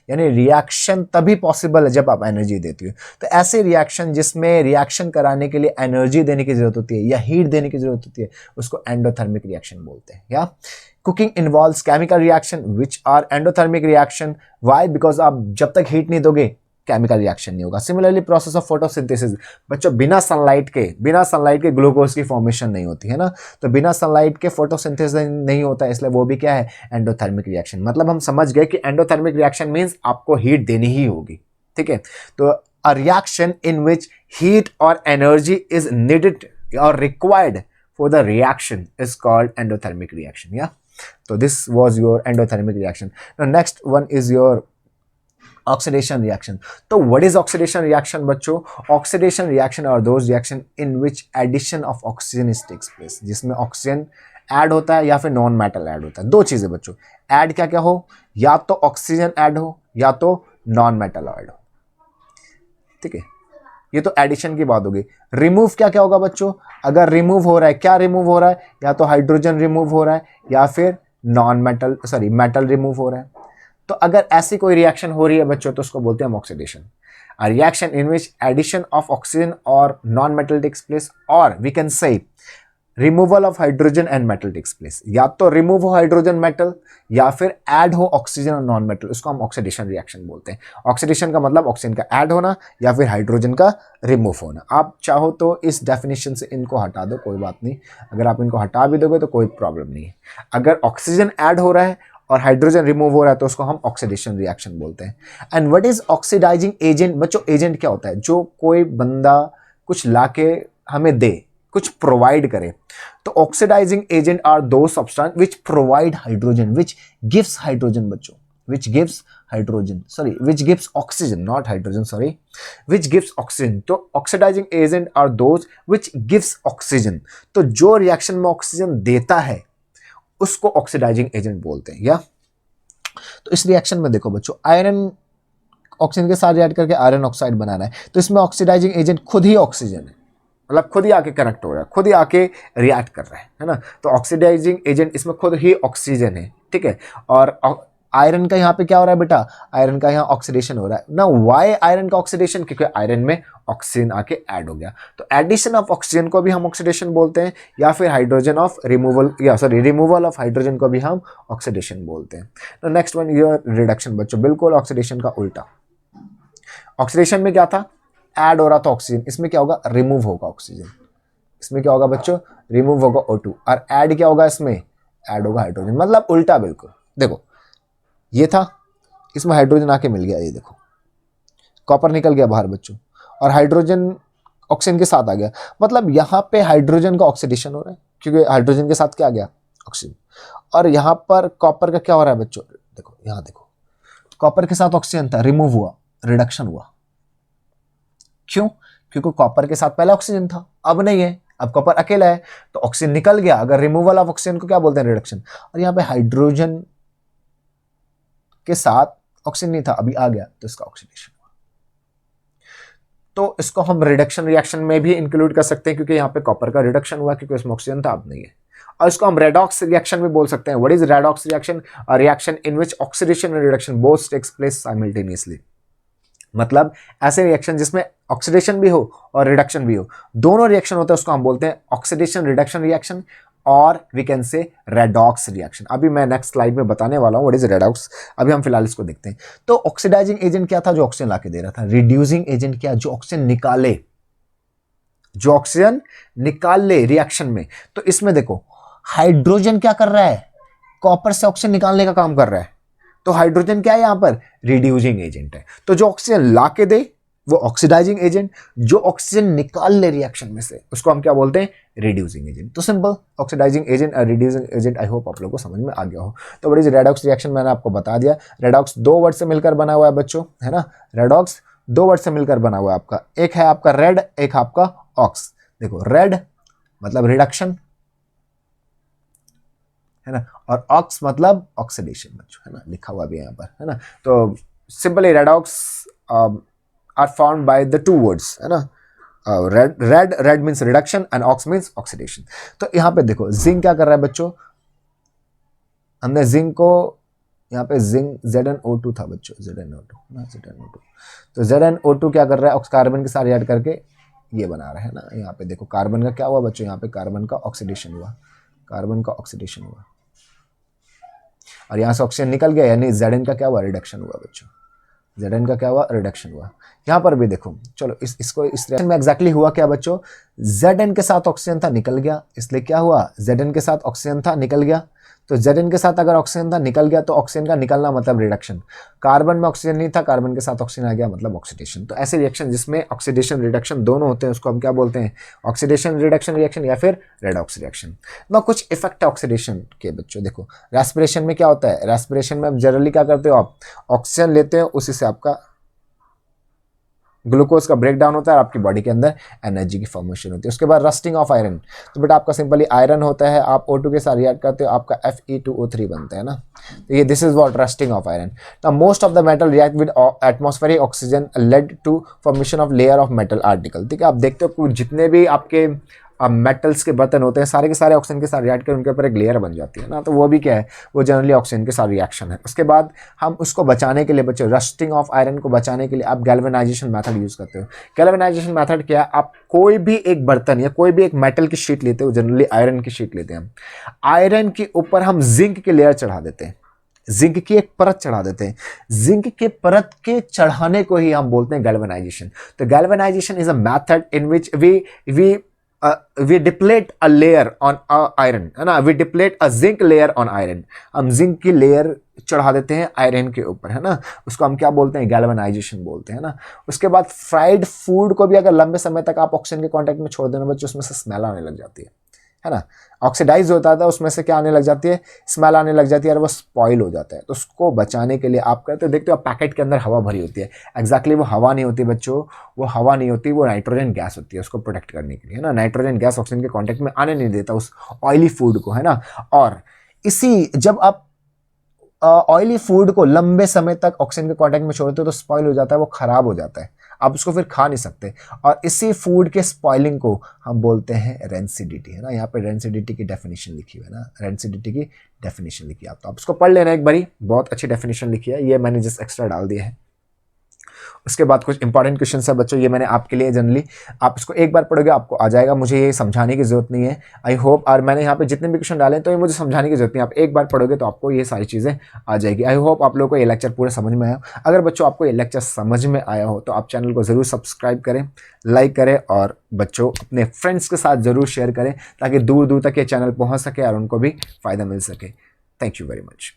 यानी रिएक्शन तभी पॉसिबल है जब आप एनर्जी देती हो। तो ऐसे रिएक्शन जिसमें रिएक्शन कराने के लिए एनर्जी देने की जरूरत होती है या हीट देने की जरूरत होती है, उसको एंडोथर्मिक रिएक्शन बोलते हैं। या cooking involves chemical reaction which are endothermic reaction. Why? Because आप जब तक हीट नहीं दोगे केमिकल रिएक्शन नहीं होगा। सिमिलरली प्रोसेस ऑफ फोटोसिंथेसिस, बच्चों बिना सनलाइट के ग्लूकोज की फॉर्मेशन नहीं होती है ना, तो बिना सनलाइट के फोटोसिंथेसिस नहीं होता है, इसलिए वो भी क्या है, एंडोथर्मिक रिएक्शन। मतलब हम समझ गए कि एंडोथर्मिक रिएक्शन मींस आपको हीट देनी ही होगी, ठीक है। तो a reaction in which heat और एनर्जी इज नीडेड और required for the reaction is called endothermic reaction. या तो this was your endothermic reaction. Now next one is your oxidation reaction. तो व्हाट इज ऑक्सीडेशन रिएक्शन बच्चों? Oxidation reaction are those reaction in which addition of oxygen is takes place, जिसमें ऑक्सीजन ऐड होता है या फिर नॉन मेटल ऐड होता है। दो चीजें बच्चों, ऐड क्या क्या हो, या तो ऑक्सीजन ऐड हो या तो नॉन मेटल ऐड हो, ठीक है। ये तो एडिशन की बात होगी। रिमूव क्या क्या होगा बच्चों? अगर रिमूव हो रहा है, क्या रिमूव हो रहा है, या तो हाइड्रोजन रिमूव हो रहा है या फिर मेटल रिमूव हो रहा है। तो अगर ऐसी कोई रिएक्शन हो रही है बच्चों तो उसको बोलते हैं oxidation. A reaction in which addition of oxygen और नॉन मेटल टेक्स प्लेस, और we can say removal of hydrogen and metal takes place. या तो रिमूव हो हाइड्रोजन मेटल या फिर ऐड हो ऑक्सीजन और नॉन मेटल, उसको हम ऑक्सीडेशन रिएक्शन बोलते हैं। ऑक्सीडेशन का मतलब ऑक्सीजन का ऐड होना या फिर हाइड्रोजन का रिमूव होना। आप चाहो तो इस डेफिनेशन से इनको हटा दो, कोई बात नहीं। अगर आप इनको हटा भी दोगे तो कोई प्रॉब्लम नहीं है। अगर ऑक्सीजन ऐड हो रहा है और हाइड्रोजन रिमूव हो रहा है तो उसको हम ऑक्सीडेशन रिएक्शन बोलते हैं। And what is oxidizing agent? बच्चों एजेंट क्या होता है? जो कोई बंदा कुछ लाके हमें दे, कुछ प्रोवाइड करे। तो ऑक्सीडाइजिंग एजेंट आर दो substance which provide hydrogen, which gives hydrogen बच्चों, which gives oxygen, not hydrogen, which gives oxygen। तो oxidizing agent are those which gives oxygen। तो जो रिएक्शन में ऑक्सीजन देता है उसको ऑक्सीडाइजिंग एजेंट बोलते हैं। या तो इस रिएक्शन में देखो बच्चों, आयरन ऑक्सीजन के साथ रिएक्ट करके आयरन ऑक्साइड बना रहा है, तो इसमें ऑक्सीडाइजिंग एजेंट खुद ही ऑक्सीजन है, मतलब खुद ही आके कनेक्ट हो रहा है, खुद ही आके रिएक्ट कर रहा है ना। तो ऑक्सीडाइजिंग एजेंट इसमें खुद ही ऑक्सीजन है, ठीक है। और आयरन का यहाँ पे क्या हो रहा है बेटा? आयरन का यहाँ ऑक्सीडेशन हो रहा है ना। वाई आयरन का ऑक्सीडेशन? क्योंकि आयरन में ऑक्सीजन आके ऐड हो गया। तो एडिशन ऑफ ऑक्सीजन को भी हम ऑक्सीडेशन बोलते हैं, या फिर रिमूवल ऑफ हाइड्रोजन को भी हम ऑक्सीडेशन बोलते हैं। तो नेक्स्ट वन योर रिडक्शन बच्चों, बिल्कुल ऑक्सीडेशन का उल्टा। ऑक्सीडेशन में क्या था? ऐड हो रहा था ऑक्सीजन, इसमें क्या होगा? रिमूव होगा ऑक्सीजन। इसमें क्या होगा बच्चों? रिमूव होगा O2। और ऐड क्या होगा? इसमें ऐड होगा हाइड्रोजन, मतलब उल्टा बिल्कुल। देखो ये था, इसमें हाइड्रोजन आके मिल गया, ये देखो कॉपर निकल गया बाहर बच्चों, और हाइड्रोजन ऑक्सीजन के साथ आ गया। मतलब यहाँ पे हाइड्रोजन का ऑक्सीडेशन हो रहा है क्योंकि हाइड्रोजन के साथ क्या आ गया? ऑक्सीजन। और यहाँ पर कॉपर का क्या हो रहा है बच्चों? देखो यहाँ देखो, कॉपर के साथ ऑक्सीजन था, रिमूव हुआ, रिडक्शन हुआ, क्यों? क्योंकि कॉपर के साथ पहले ऑक्सीजन था, अब नहीं है, अब कॉपर अकेला है तो ऑक्सीजन निकल गया। अगर रिमूवल ऑफ ऑक्सीजन को क्या बोलते हैं? रिडक्शन। और यहाँ पे हाइड्रोजन के साथ ऑक्सीजन नहीं था, अभी आ गया तो इसका ऑक्सीडेशन हुआ। तो इसको हम रिडक्शन रिएक्शन में भी इंक्लूड कर सकते हैं क्योंकि यहाँ पे कॉपर का रिडक्शन हुआ क्योंकि इसमें ऑक्सीजन था, अब नहीं है। और इसको हम रेडॉक्स रिएक्शन भी बोल सकते हैं। What is redox reaction? A reaction in which oxidation and reduction both takes place simultaneously. मतलब ऐसे रिएक्शन जिसमें ऑक्सीडेशन भी हो और रिडक्शन भी हो, दोनों रिएक्शन होते हैं, उसको हम बोलते हैं ऑक्सीडेशन रिडक्शन रिएक्शन, और we can say redox reaction. अभी मैं नेक्स्ट स्लाइड में बताने वाला हूं व्हाट इज रेडॉक्स। अभी हम फिलहाल इसको देखते हैं। तो ऑक्सीडाइजिंग एजेंट क्या था? जो ऑक्सीजन लाके दे रहा था। रिड्यूसिंग एजेंट क्या? जो ऑक्सीजन निकाले, जो ऑक्सीजन निकाल ले रिएक्शन में। तो इसमें देखो हाइड्रोजन क्या कर रहा है? कॉपर से ऑक्सीजन निकालने का काम कर रहा है। तो हाइड्रोजन क्या है यहां पर? रिड्यूसिंग एजेंट है। तो जो ऑक्सीजन लाके दे वो ऑक्सीडाइजिंग एजेंट, जो ऑक्सीजन निकाल ले रिएक्शन में से उसको हम क्या बोलते हैं? Reducing agent. तो सिंपल, ऑक्सीडाइजिंग एजेंट और रिड्यूसिंग एजेंट। आई होप आप लोगों को समझ में आ गया हो। तो व्हाट इज रेडॉक्स रिएक्शन मैंने आपको बता दिया। रेडॉक्स दो वर्ड से मिलकर बना हुआ है बच्चों, है ना। रेडॉक्स दो वर्ड से मिलकर बना हुआ है आपका। एक है आपका रेड, एक आपका ऑक्स। देखो रेड मतलब रिडक्शन, है ना, और ऑक्स मतलब ऑक्सीडेशन बच्चों, है ना, लिखा हुआ भी है यहाँ पर, है ना। तो simply redox are found by the two words, है ना। Red means reduction and ox means oxidation. तो यहाँ पे देखो जिंक क्या कर रहा है बच्चों? हमने जिंक को यहाँ पे जिंक ZnO2 था बच्चों, ZnO2 ना, ZnO2। तो ZnO2 क्या कर रहा है? कार्बन के साथ ऐड करके ये बना रहा है ना। यहाँ पे देखो कार्बन का क्या हुआ बच्चों? यहाँ पे कार्बन का ऑक्सीडेशन हुआ, कार्बन का ऑक्सीडेशन हुआ, और यहाँ से ऑक्सीजन निकल गया, यानी Zn का क्या हुआ? रिडक्शन हुआ बच्चों। Zn का क्या हुआ? रिडक्शन हुआ। यहाँ पर भी देखो, चलो इसको इस रिएक्शन में एग्जैक्टली हुआ क्या बच्चों? Zn के साथ ऑक्सीजन था, निकल गया, इसलिए क्या हुआ? Zn के साथ ऑक्सीजन था, निकल गया। तो Zn के साथ अगर ऑक्सीजन था, निकल गया, तो ऑक्सीजन का निकलना मतलब रिडक्शन। कार्बन में ऑक्सीजन नहीं था, कार्बन के साथ ऑक्सीजन आ गया, मतलब ऑक्सीडेशन। तो ऐसे रिएक्शन जिसमें ऑक्सीडेशन रिडक्शन दोनों होते हैं उसको हम क्या बोलते हैं? ऑक्सीडेशन रिडक्शन रिएक्शन या फिर रेडॉक्स रिएक्शन। ना कुछ इफेक्ट है ऑक्सीडेशन के बच्चों। देखो रेस्पिरेशन में क्या होता है? रेस्पिरेशन में आप जनरली क्या करते हो? आप ऑक्सीजन लेते हो, उसी से आपका ग्लूकोज का ब्रेक डाउन होता है और आपकी बॉडी के अंदर एनर्जी की फॉर्मेशन होती है। उसके बाद रस्टिंग ऑफ आयरन। तो बेटा आपका सिंपली आयरन होता है, आप O2 के साथ रिएक्ट करते हो, आपका Fe2O3 बनता है ना। तो ये this is what rusting of iron. Now most of the metal react with atmospheric oxygen lead to formation of layer of metal article. ठीक है, आप देखते हो जितने भी आपके मेटल्स के बर्तन होते हैं सारे के सारे ऑक्सीजन के साथ रिएक्ट कर उनके ऊपर एक लेयर बन जाती है ना। तो वो भी क्या है? वो जनरली ऑक्सीजन के साथ रिएक्शन है। उसके बाद हम उसको बचाने के लिए बच्चों, रस्टिंग ऑफ आयरन को बचाने के लिए आप गैल्वेनाइजेशन मेथड यूज करते हो। गैल्वेनाइजेशन मेथड क्या है? आप कोई भी एक बर्तन या कोई भी एक मेटल की शीट लेते हो, जनरली आयरन की शीट लेते हैं हम, आयरन के ऊपर हम जिंक की लेयर चढ़ा देते हैं, जिंक की एक परत चढ़ा देते हैं। जिंक के परत के चढ़ाने को ही हम बोलते हैं गैल्वेनाइजेशन। तो galvanisation is a method in which we deplete a layer on iron, है ना। we deplete a zinc layer on iron। हम जिंक की लेयर चढ़ा देते हैं आयरन के ऊपर, है ना। उसको हम क्या बोलते हैं? गैल्वेनाइजेशन बोलते हैं ना। उसके बाद फ्राइड फूड को भी अगर लंबे समय तक आप ऑक्सीजन के कांटेक्ट में छोड़ देना बच्चों, उसमें से स्मेल आने लग जाती है ना। ऑक्सीडाइज होता था, उसमें से क्या आने लग जाती है? स्मेल आने लग जाती है और वो स्पॉइल हो जाता है। तो उसको बचाने के लिए आप करते हो, देखते हो आप पैकेट के अंदर हवा भरी होती है। एग्जैक्टली वो हवा नहीं होती बच्चों, वो हवा नहीं होती, वो नाइट्रोजन गैस होती है, उसको प्रोटेक्ट करने के लिए, है ना। नाइट्रोजन गैस ऑक्सीजन के कॉन्टेक्ट में आने नहीं देता उस ऑयली फूड को, है ना। और इसी जब आप ऑयली फूड को लंबे समय तक ऑक्सीजन के कांटेक्ट में छोड़ते हो तो स्पॉइल हो जाता है, वो खराब हो जाता है, आप उसको फिर खा नहीं सकते। और इसी फूड के स्पॉइलिंग को हम बोलते हैं रेंसिडिटी, है ना। यहाँ पे रेंसिडिटी की डेफिनेशन लिखी हुई है ना, रेंसिडिटी की डेफिनेशन लिखी है। आप इसको पढ़ लेना एक बारी, बहुत अच्छी डेफिनेशन लिखी है, ये मैंने जस्ट एक्स्ट्रा डाल दिया है। उसके बाद कुछ इंपॉर्टेंट क्वेश्चन है बच्चों, ये मैंने आपके लिए जनरली, आप इसको एक बार पढ़ोगे आपको आ जाएगा, मुझे ये समझाने की जरूरत नहीं है, आई होप। और मैंने यहाँ पे जितने भी क्वेश्चन डाले तो ये मुझे समझाने की जरूरत नहीं है, आप एक बार पढ़ोगे तो आपको ये सारी चीज़ें आ जाएगी। आई होप आप लोगों को ये लेक्चर पूरा समझ में आया। अगर बच्चों आपको ये लेक्चर समझ में आया हो तो आप चैनल को ज़रूर सब्सक्राइब करें, लाइक करें, और बच्चों अपने फ्रेंड्स के साथ ज़रूर शेयर करें ताकि दूर दूर तक ये चैनल पहुँच सके और उनको भी फ़ायदा मिल सके। Thank you very much.